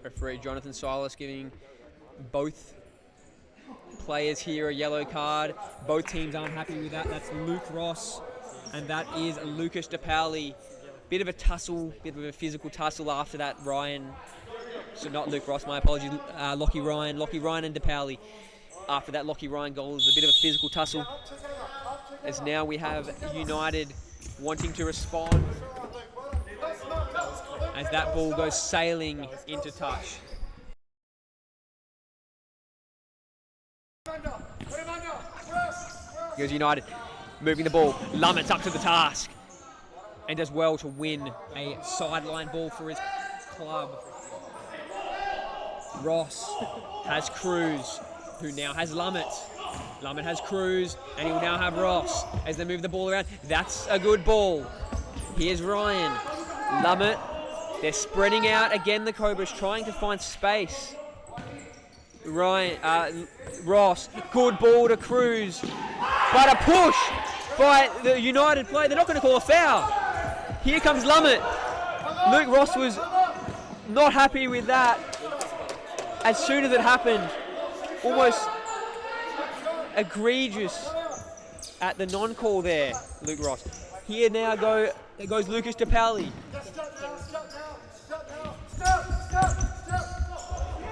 Referee Jonathan Silas giving both players here a yellow card. Both teams aren't happy with that. That's Luke Ross and that is Lucas DePaoli. Bit of a tussle, bit of a physical tussle after that. Ryan, so not Luke Ross, my apologies, Lockie Ryan and DePaoli. After that Lockie Ryan goal, it was a bit of a physical tussle. As now we have United wanting to respond as that ball goes sailing into touch. Here's United moving the ball. Lummett's up to the task and does well to win a sideline ball for his club. Ross has Cruz, who now has Lummett. Lummett has Cruz, and he will now have Ross as they move the ball around. That's a good ball. Here's Ryan. Lummett. They're spreading out again, the Cobras, trying to find space. Ross, good ball to Cruz. But a push by the United player. They're not going to call a foul. Here comes Lummett. Luke Ross was not happy with that. As soon as it happened, almost egregious at the non-call there, Luke Ross. Here now goes Lucas DePaoli.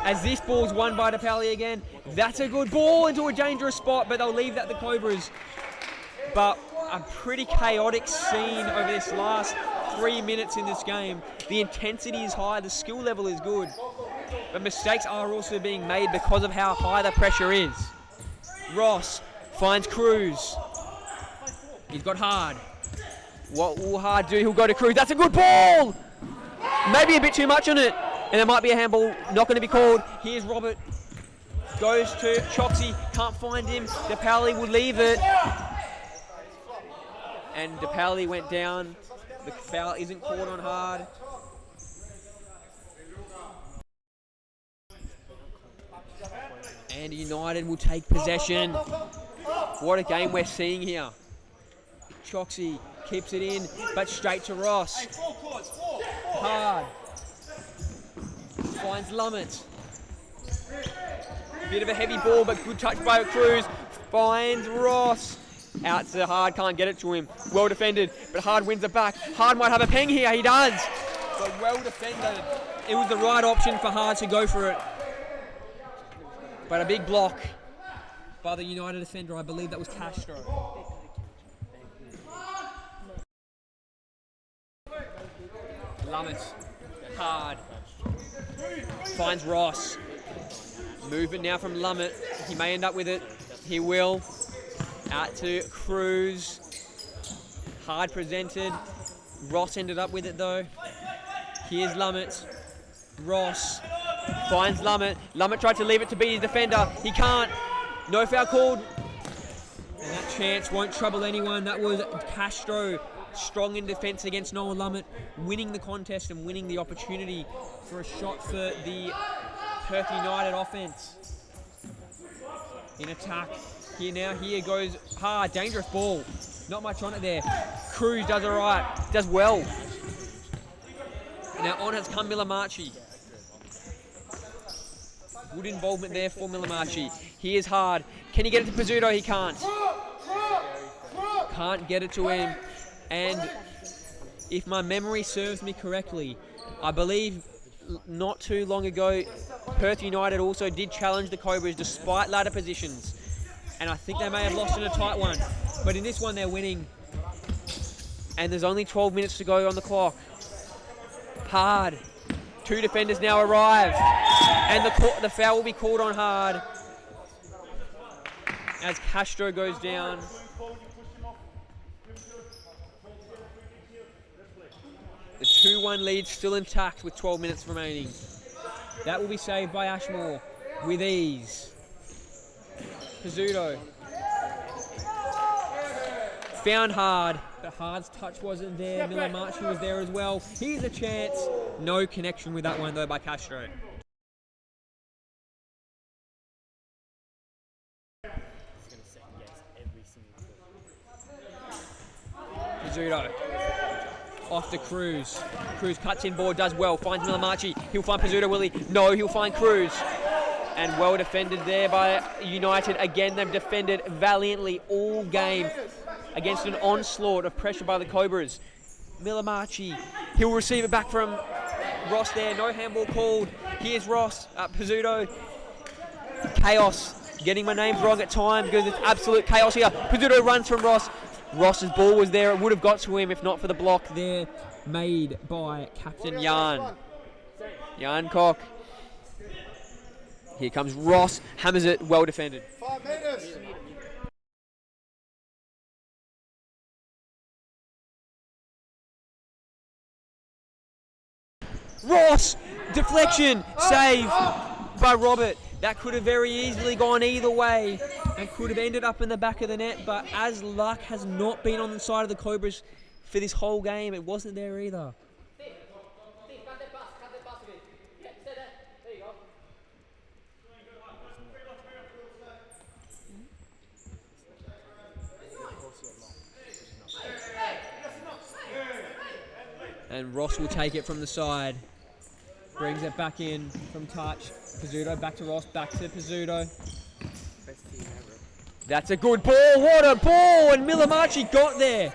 As this ball's won by DePaoli again, that's a good ball into a dangerous spot, but they'll leave that the Cobras. But a pretty chaotic scene over this last 3 minutes in this game. The intensity is high, the skill level is good, but mistakes are also being made because of how high the pressure is. Ross finds Cruz. He's got Hard. What will Hard do? He'll go to Cruz. That's a good ball! Maybe a bit too much on it. And there might be a handball, not going to be called. Here's Robert. Goes to Choxy. Can't find him. DePaoli will leave it. And DePaoli went down. The foul isn't called on Hard. And United will take possession. What a game we're seeing here. Choxy keeps it in, but straight to Ross. Hard. Finds Lummett. Bit of a heavy ball, but good touch by Cruz. Finds Ross. Out to Hard, can't get it to him. Well defended, but Hard wins it back. Hard might have a peng here, he does. But well defended. It was the right option for Hard to go for it. But a big block by the United defender, I believe that was Castro. Lummett. Hard. Finds Ross. Movement now from Lummett. He may end up with it. He will. Out to Cruz. Hard presented. Ross ended up with it though. Here's Lummett. Ross finds Lummett. Lummett tried to leave it to be his defender. He can't. No foul called. And that chance won't trouble anyone. That was Castro. Strong in defence against Noel Lummett, winning the contest and winning the opportunity for a shot for the Perth United offence. In attack, here goes Hard, dangerous ball. Not much on it there. Cruz does all right, does well. Now on has come Milamachi. Good involvement there for Milamachi. Here's Hard. Can he get it to Pizzuto? He can't. Can't get it to him. And if my memory serves me correctly, I believe not too long ago, Perth United also did challenge the Cobras despite ladder positions. And I think they may have lost in a tight one. But in this one, they're winning. And there's only 12 minutes to go on the clock. Hard. Two defenders now arrive. And the foul will be called on Hard as Castro goes down. The 2-1 lead still intact with 12 minutes remaining. That will be saved by Ashmore with ease. Pizzuto. Found Hard, but Hard's touch wasn't there. Milamachi was there as well. Here's a chance. No connection with that one though by Castro. Pizzuto. off to Cruz. Cruz cuts in board, does well, finds Milamachi. He'll find Pizzuto, will he? No, he'll find Cruz. And well defended there by United. Again, they've defended valiantly all game against an onslaught of pressure by the Cobras. Milamachi, he'll receive it back from Ross there. No handball called. Here's Ross, Pizzuto. Chaos. Getting my names wrong at times because it's absolute chaos here. Pizzuto runs from Ross. Ross's ball was there. It would have got to him if not for the block there made by Captain Jan. Jan Koch. Here comes Ross. Hammers it. Well defended. 5 meters. Ross! Deflection! Save by Robert. That could have very easily gone either way and could have ended up in the back of the net, but as luck has not been on the side of the Cobras for this whole game, it wasn't there either. And Ross will take it from the side. Brings it back in from touch. Pizzuto back to Ross, back to Pizzuto. That's a good ball. What a ball! And Milamachi got there.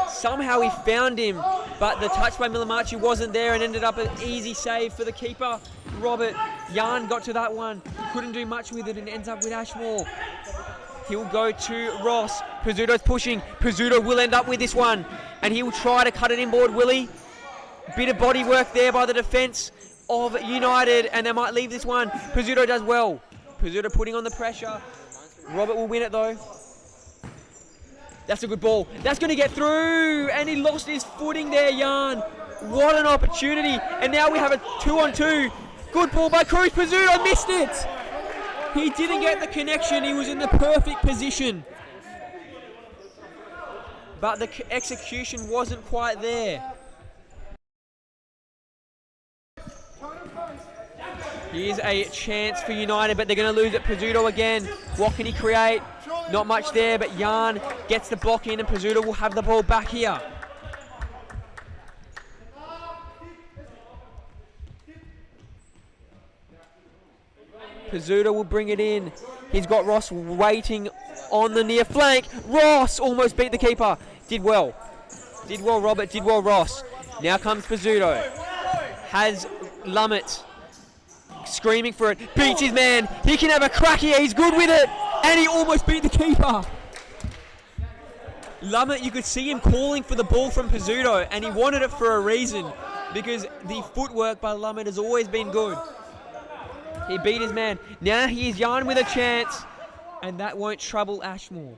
Somehow he found him, but the touch by Milamachi wasn't there and ended up an easy save for the keeper. Robert Jan got to that one. Couldn't do much with it and ends up with Ashmore. He'll go to Ross. Pizzuto's pushing. Pizzuto will end up with this one. And he will try to cut it inboard, will he? Bit of body work there by the defence of United, and they might leave this one. Pizzuto does well. Pizzuto putting on the pressure. Robert will win it though. That's a good ball. That's going to get through, and he lost his footing there, Jan. What an opportunity. And now we have a 2-on-2. Good ball by Cruz. Pizzuto missed it. He didn't get the connection. He was in the perfect position. But the execution wasn't quite there. Here's a chance for United, but they're going to lose it. Pizzuto again. What can he create? Not much there, but Jan gets the block in and Pizzuto will have the ball back here. Pizzuto will bring it in. He's got Ross waiting on the near flank. Ross almost beat the keeper. Did well. Did well, Robert. Did well, Ross. Now comes Pizzuto. Has Lummett. Screaming for it. Beats his man. He can have a crack here. He's good with it. And he almost beat the keeper. Lummett, you could see him calling for the ball from Pizzuto, and he wanted it for a reason, because the footwork by Lummett has always been good. He beat his man. Now here's Jan with a chance, and that won't trouble Ashmore.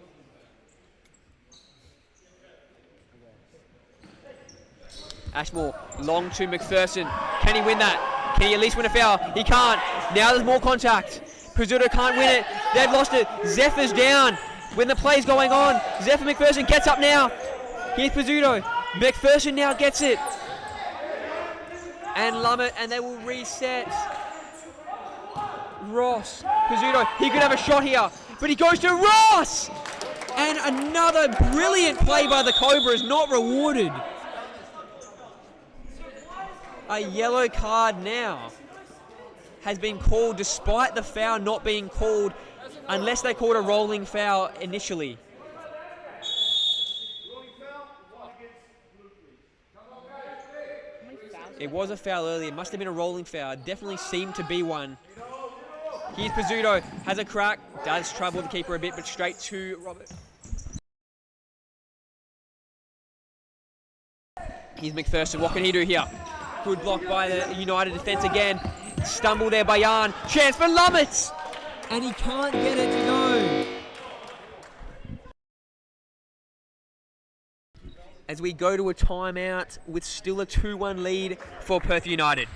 Ashmore, long to McPherson. Can he win that? Can he at least win a foul? He can't. Now there's more contact. Pizzuto can't win it. They've lost it. Zephyr's down when the play's going on. Zephyr McPherson gets up now. Here's Pizzuto. McPherson now gets it. And Lummett, and they will reset. Ross. Pizzuto, he could have a shot here, but he goes to Ross! And another brilliant play by the Cobras, not rewarded. A yellow card now has been called despite the foul not being called, unless they called a rolling foul initially. It was a foul earlier. It must have been a rolling foul. It definitely seemed to be one. Here's Pizzuto. Has a crack. Does trouble the keeper a bit, but straight to Robert. Here's McPherson. What can he do here? Good block by the United defence again. Stumble there by Jan. Chance for Lummett! And he can't get it to go. As we go to a timeout with still a 2-1 lead for Perth United.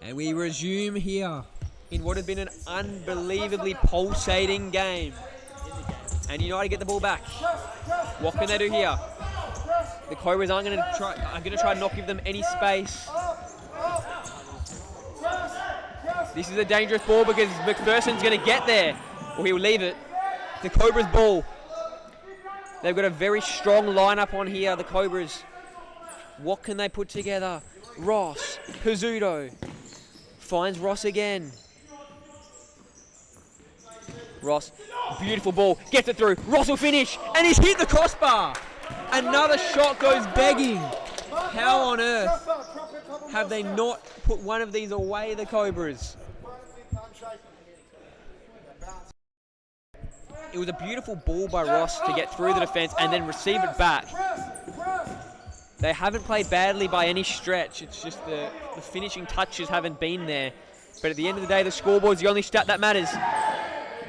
And we resume here in what has been an unbelievably pulsating game. And United get the ball back. What can they do here? The Cobras aren't going to try to not give them any space. This is a dangerous ball because McPherson's going to get there, or he'll leave it. The Cobras ball. They've got a very strong lineup on here, the Cobras. What can they put together? Ross, Pizzuto, finds Ross again. Ross, beautiful ball, gets it through. Ross will finish, and he's hit the crossbar. Another shot goes begging. How on earth have they not put one of these away, the Cobras? It was a beautiful ball by Ross to get through the defence and then receive it back. They haven't played badly by any stretch. It's just the finishing touches haven't been there. But at the end of the day, the scoreboard's the only stat that matters.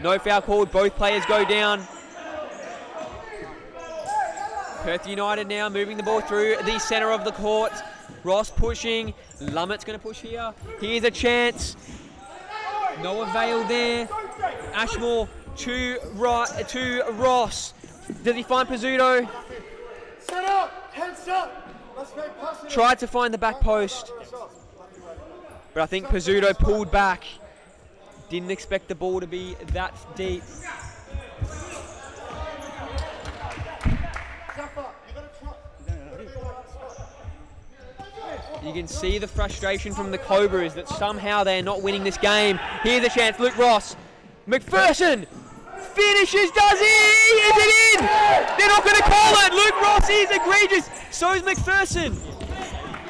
No foul called. Both players go down. Perth United now moving the ball through the centre of the court. Ross pushing. Lummett's going to push here. Here's a chance. No avail there. Ashmore to Ross. Does he find Pizzuto? Set up, hands up. Tried to find the back post, but I think Pizzuto pulled back. Didn't expect the ball to be that deep. You can see the frustration from the Cobras that somehow they're not winning this game. Here's a chance, Luke Ross. McPherson finishes, does he? Is it in? They're not going to call it. Luke Ross is egregious. So is McPherson.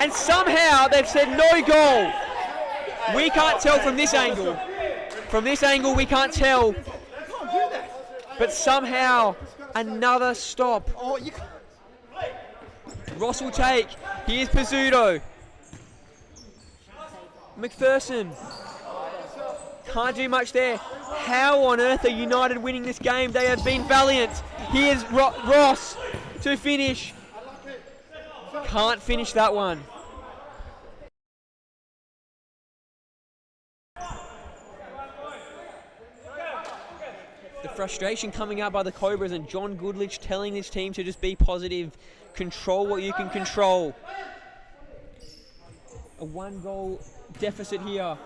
And somehow they've said no goal. We can't tell from this angle. From this angle we can't tell. But somehow another stop. Ross will take. Here's Pizzuto. McPherson. Can't do much there. How on earth are United winning this game? They have been valiant. Here's Ross to finish. Can't finish that one. The frustration coming out by the Cobras and John Goodlich telling this team to just be positive. Control what you can control. A 1-goal deficit here.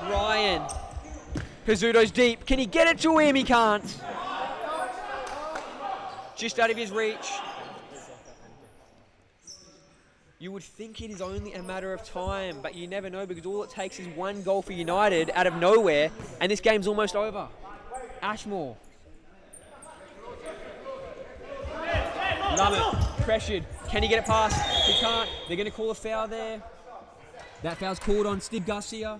Ryan. Pizzuto's deep. Can he get it to him? He can't. Just out of his reach. You would think it is only a matter of time, but you never know because all it takes is 1 goal for United out of nowhere, and this game's almost over. Ashmore. Lummett, pressured. Can he get it past? He can't. They're going to call a foul there. That foul's called on Steve Garcia.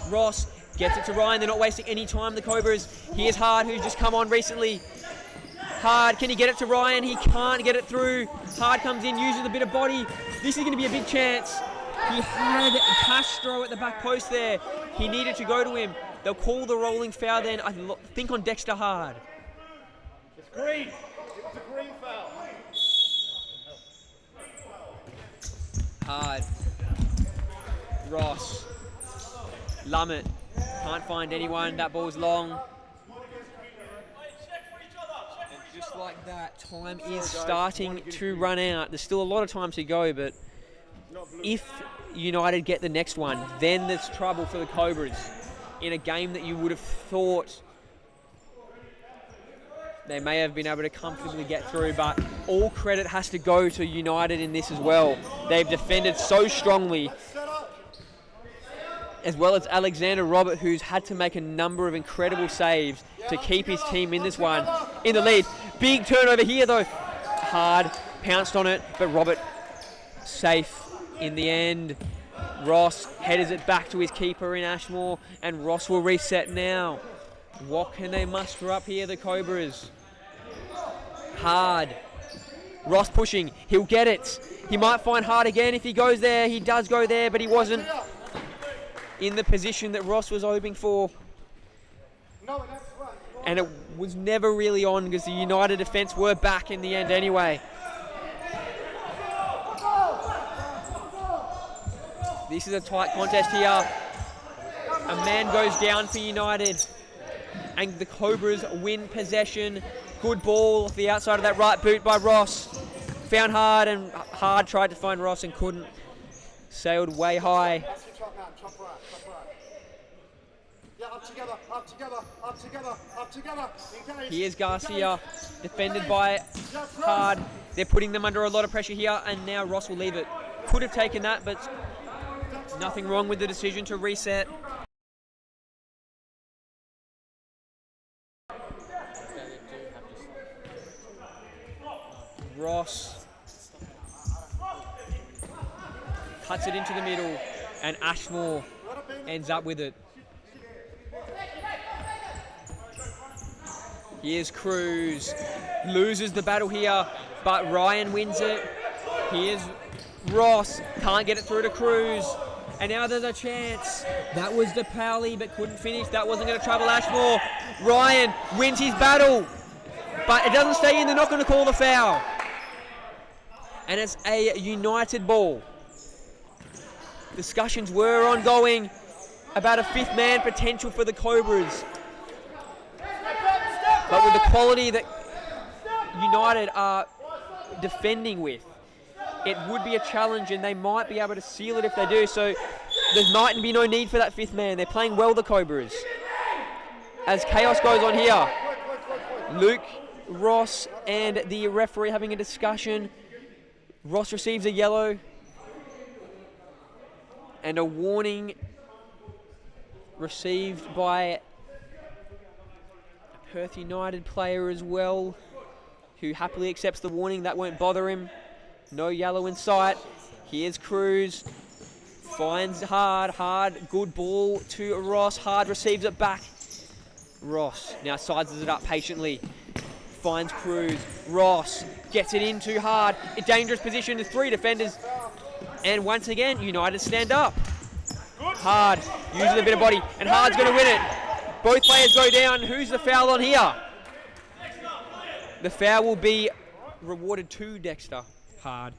Ross gets it to Ryan. They're not wasting any time, the Cobras. Here's Hard, who's just come on recently. Hard, can he get it to Ryan? He can't get it through. Hard comes in, uses a bit of body. This is going to be a big chance. He had Castro at the back post there. He needed to go to him. They'll call the rolling foul then, I think on Dexter Hard. It's green. It's a green foul. Hard. Ross. Lummett. Can't find anyone. That ball's long. Just like that, time is starting to run out. There's still a lot of time to go, but if United get the next one, then there's trouble for the Cobras in a game that you would have thought they may have been able to comfortably get through, but all credit has to go to United in this as well. They've defended so strongly, as well as Alexander Robert, who's had to make a number of incredible saves to keep his team in this one, in the lead. Big turnover here though. Hard, pounced on it, but Robert safe in the end. Ross headers it back to his keeper in Ashmore, and Ross will reset now. What can they muster up here, the Cobras? Hard. Ross pushing, he'll get it. He might find Hard again if he goes there. He does go there, but he wasn't in the position that Ross was hoping for. And it was never really on because the United defence were back in the end anyway. This is a tight contest here. A man goes down for United and the Cobras win possession. Good ball off the outside of that right boot by Ross. Found Hard, and Hard tried to find Ross and couldn't. Sailed way high. Here's Garcia, defended by Hard. They're putting them under a lot of pressure here, and now Ross will leave it. Could have taken that, but nothing wrong with the decision to reset. Ross cuts it into the middle, and Ashmore ends up with it. Here's Cruz, loses the battle here, but Ryan wins it. Here's Ross, can't get it through to Cruz, and now there's a chance. That was the Powley, but couldn't finish. That wasn't going to trouble Ashmore. Ryan wins his battle, but it doesn't stay in. They're not going to call the foul. And it's a United ball. Discussions were ongoing about a fifth man potential for the Cobras. But with the quality that United are defending with, it would be a challenge and they might be able to seal it if they do. So there might be no need for that fifth man. They're playing well, the Cobras. As chaos goes on here, Luke, Ross and the referee having a discussion. Ross receives a yellow and a warning received by a Perth United player as well, who happily accepts the warning. That won't bother him. No yellow in sight. Here's Cruz. Finds Hard, good ball to Ross. Hard receives it back. Ross now sizes it up patiently. Finds Cruz. Ross gets it in too hard. A dangerous position. There's three defenders. And once again, United stand up. Hard uses a bit of body. And Hard's going to win it. Both players go down. Who's the foul on here? The foul will be rewarded to Dexter. Hard.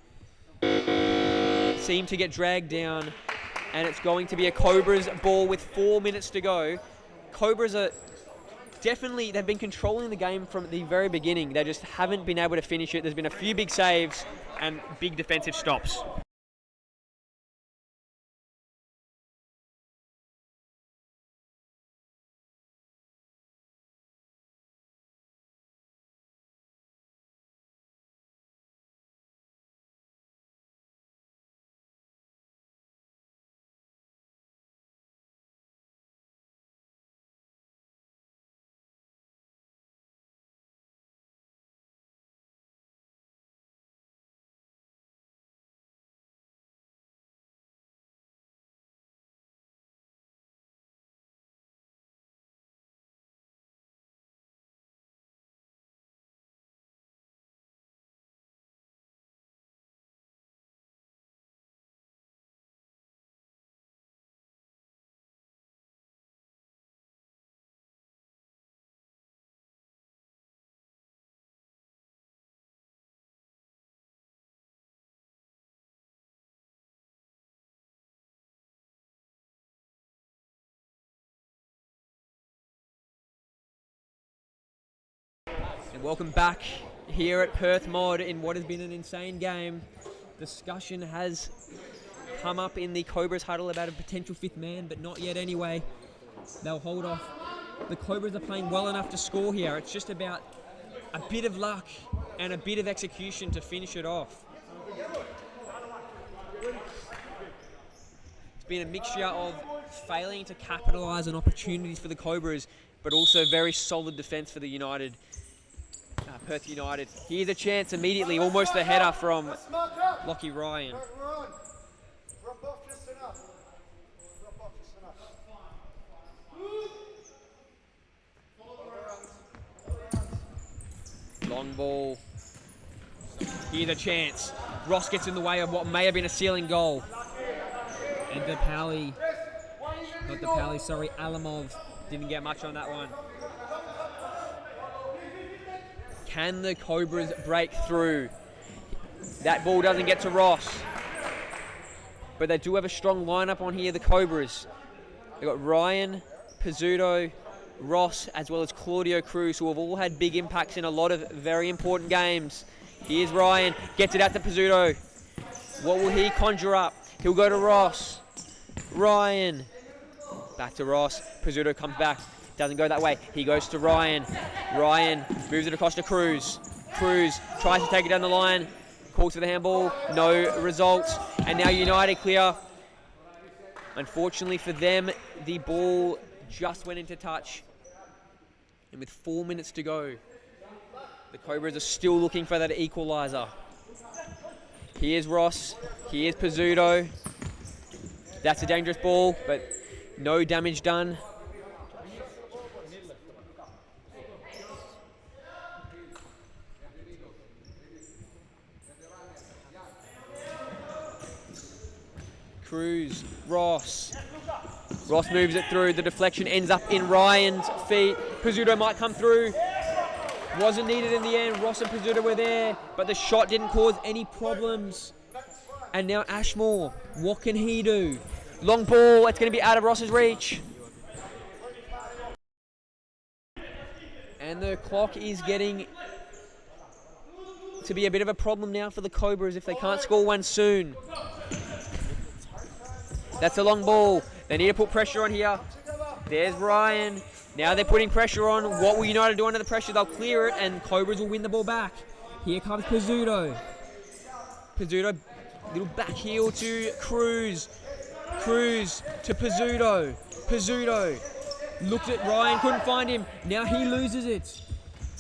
Seemed to get dragged down. And it's going to be a Cobras ball with 4 minutes to go. Cobras are definitely, they've been controlling the game from the very beginning. They just haven't been able to finish it. There's been a few big saves and big defensive stops. And welcome back here at Perth Mod in what has been an insane game. Discussion has come up in the Cobras huddle about a potential fifth man, but not yet anyway. They'll hold off. The Cobras are playing well enough to score here. It's just about a bit of luck and a bit of execution to finish it off. It's been a mixture of failing to capitalise on opportunities for the Cobras, but also very solid defence for the United. Perth United. Here's a chance immediately, almost a header from Lockie Ryan. Long ball. Here's a chance. Ross gets in the way of what may have been a ceiling goal. And Alamov didn't get much on that one. Can the Cobras break through? That ball doesn't get to Ross. But they do have a strong lineup on here, the Cobras. They've got Ryan, Pizzuto, Ross, as well as Claudio Cruz, who have all had big impacts in a lot of very important games. Here's Ryan, gets it out to Pizzuto. What will he conjure up? He'll go to Ross. Ryan. Back to Ross. Pizzuto comes back. Doesn't go that way. He goes to Ryan. Ryan moves it across to Cruz. Cruz tries to take it down the line. Calls for the handball. No results. And now United clear. Unfortunately for them, the ball just went into touch. And with 4 minutes to go, the Cobras are still looking for that equaliser. Here's Ross. Here's Pizzuto. That's a dangerous ball, but no damage done. Cruz, Ross. Ross moves it through. The deflection ends up in Ryan's feet. Pizzuto might come through. Wasn't needed in the end. Ross and Pizzuto were there, but the shot didn't cause any problems. And now Ashmore, what can he do? Long ball, it's going to be out of Ross's reach. And the clock is getting to be a bit of a problem now for the Cobras if they can't score one soon. That's a long ball. They need to put pressure on here. There's Ryan. Now they're putting pressure on. What will United do under the pressure? They'll clear it and Cobras will win the ball back. Here comes Pizzuto. Pizzuto, little back heel to Cruz. Cruz to Pizzuto. Pizzuto looked at Ryan, couldn't find him. Now he loses it.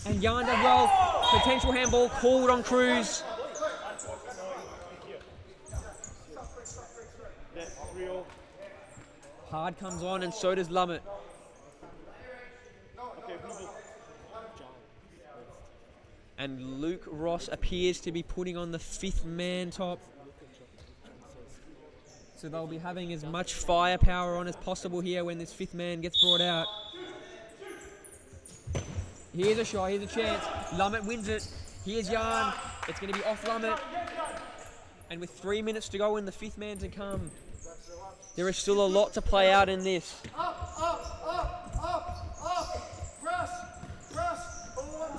And Yarn does well. Potential handball called on Cruz. Hard comes on and so does Lummett. And Luke Ross appears to be putting on the 5th man top. So they'll be having as much firepower on as possible here when this 5th man gets brought out. Here's a shot, here's a chance. Lummett wins it. Here's Yarn. It's going to be off Lummett. And with 3 minutes to go and the 5th man to come, there is still a lot to play out in this.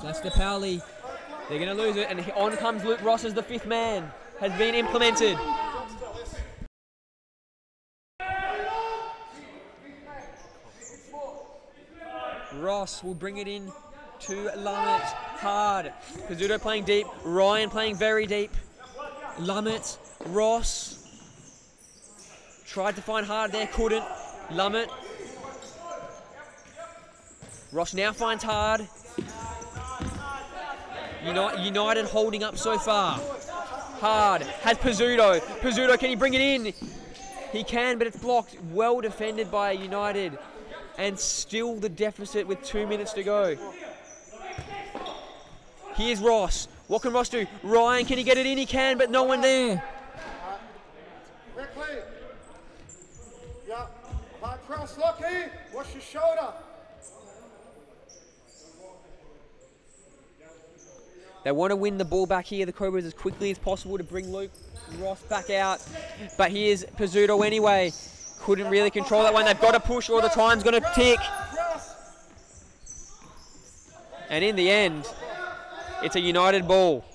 That's the Powley. They're going to lose it, and on comes Luke Ross as the 5th man has been implemented. Ross will bring it in to Lummett. Hard. Pizzuto playing deep. Ryan playing very deep. Lummett. Ross. Tried to find Hard there, couldn't. Lummett. Ross now finds Hard. United holding up so far. Hard has Pizzuto. Pizzuto, can he bring it in? He can, but it's blocked. Well defended by United. And still the deficit with 2 minutes to go. Here's Ross. What can Ross do? Ryan, can he get it in? He can, but no one there. Quickly. Yeah. Hard cross, Lockie. Wash your shoulder. They want to win the ball back here, the Cobras, as quickly as possible to bring Luke Ross back out. But here's Pizzuto anyway. Couldn't really control that one. They've got to push or the time's going to tick. And in the end, it's a United ball.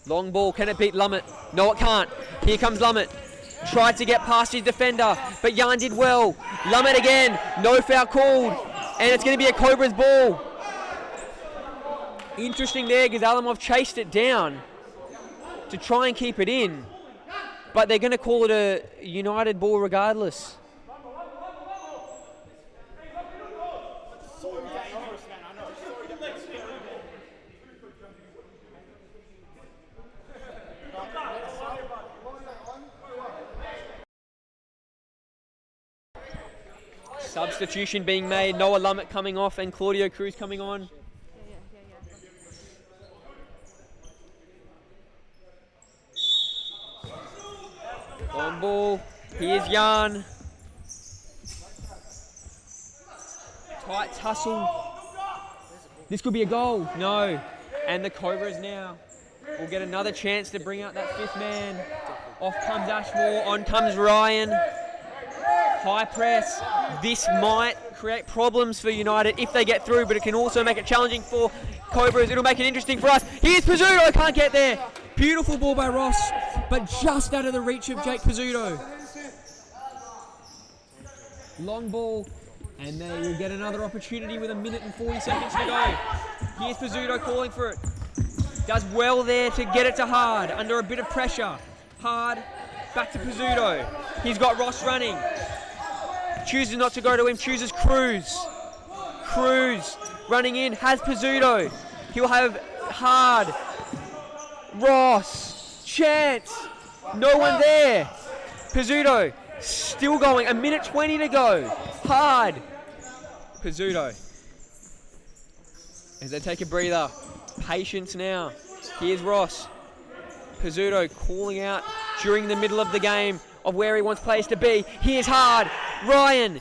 Long ball. Can it beat Lummett? No, it can't. Here comes Lummett. Tried to get past his defender, but Yarn did well. Lummett again. No foul called. And it's going to be a Cobras ball. Interesting there because Alamov chased it down to try and keep it in. But they're going to call it a United ball regardless. Substitution being made. Noah Lummett coming off and Claudio Cruz coming on. On ball. Here's Yarn. Tight tussle. This could be a goal. No. And the Cobras now will get another chance to bring out that 5th man. Off comes Ashmore, on comes Ryan. High press. This might create problems for United if they get through, but it can also make it challenging for Cobras. It'll make it interesting for us. Here's Pizzuto, can't get there. Beautiful ball by Ross, but just out of the reach of Jake Pizzuto. Long ball, and they will get another opportunity with 1 minute and 40 seconds to go. Here's Pizzuto calling for it. Does well there to get it to Hard, under a bit of pressure. Hard, back to Pizzuto. He's got Ross running. Chooses not to go to him, chooses Cruz. Cruz running in, has Pizzuto. He'll have Hard. Ross, chance. No one there. Pizzuto, still going, 1 minute 20 to go. Hard. Pizzuto. As they take a breather. Patience now. Here's Ross. Pizzuto calling out during the middle of the game of where he wants players to be. Here's Hard. Ryan.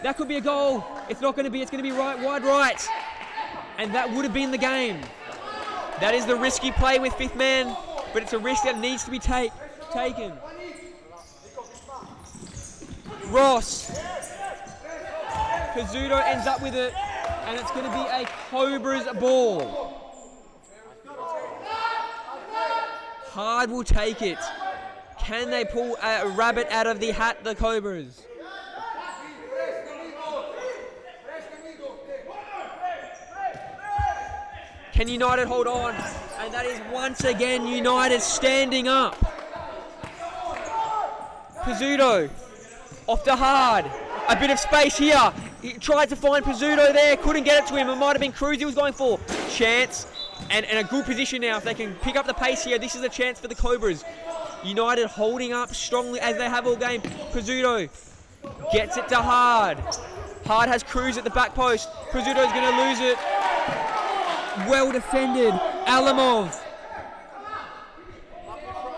That could be a goal. It's not going to be. It's going to be wide right. And that would have been the game. That is the risky play with 5th man, but it's a risk that needs to be taken. Ross. Pizzuto ends up with it, and it's going to be a Cobras ball. Hard will take it. Can they pull a rabbit out of the hat, the Cobras? Can United hold on? And that is once again United standing up. Pizzuto off to Hard. A bit of space here. He tried to find Pizzuto there, couldn't get it to him. It might have been Cruz he was going for. Chance. And a good position now. If they can pick up the pace here, this is a chance for the Cobras. United holding up strongly as they have all game. Pizzuto gets it to Hard. Hard has Cruz at the back post. Pizzuto's going to lose it. Well defended. Alamov.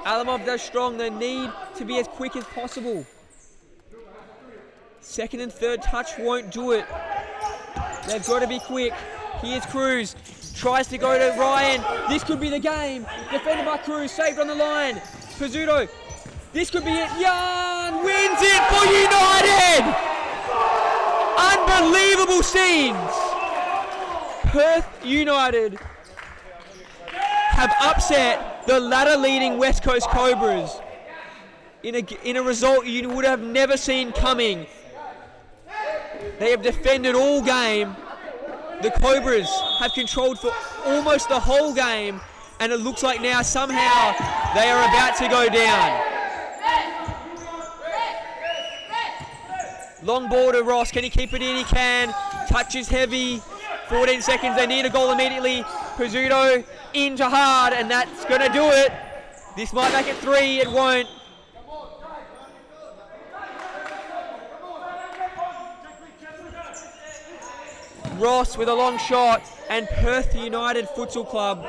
Alamov does strong. They need to be as quick as possible. Second and third touch won't do it. They've got to be quick. Here's Cruz. Tries to go to Ryan. This could be the game. Defended by Cruz. Saved on the line. Pizzuto. This could be it. Yarn wins it for United. Unbelievable scenes. Perth United have upset the ladder-leading West Coast Cobras in a result you would have never seen coming. They have defended all game. The Cobras have controlled for almost the whole game, and it looks like now somehow they are about to go down. Long ball to Ross. Can he keep it in? He can. Touch is heavy. 14 seconds. They need a goal immediately. Pizzuto into Hard, and that's going to do it. This might make it 3. It won't. Ross with a long shot, and Perth United Futsal Club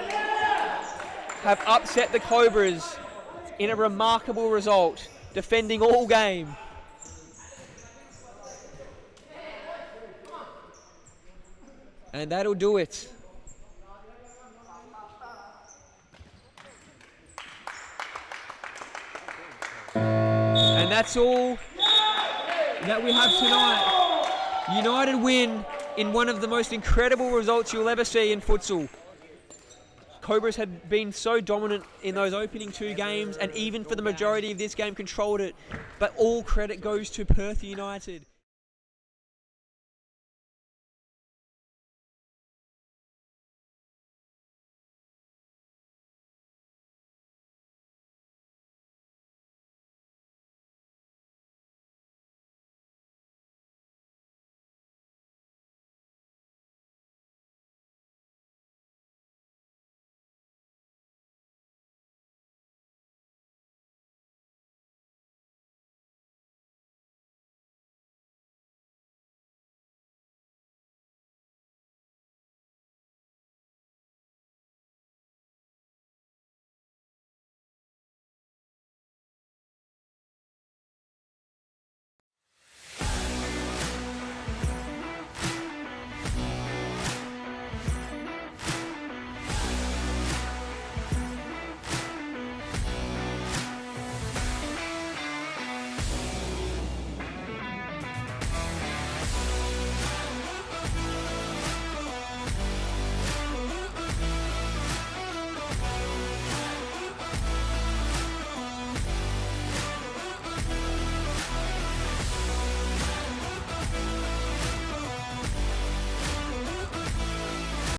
have upset the Cobras in a remarkable result, defending all game. And that'll do it. And that's all that we have tonight. United win in one of the most incredible results you'll ever see in futsal. Cobras had been so dominant in those opening 2 games, and even for the majority of this game controlled it. But all credit goes to Perth United.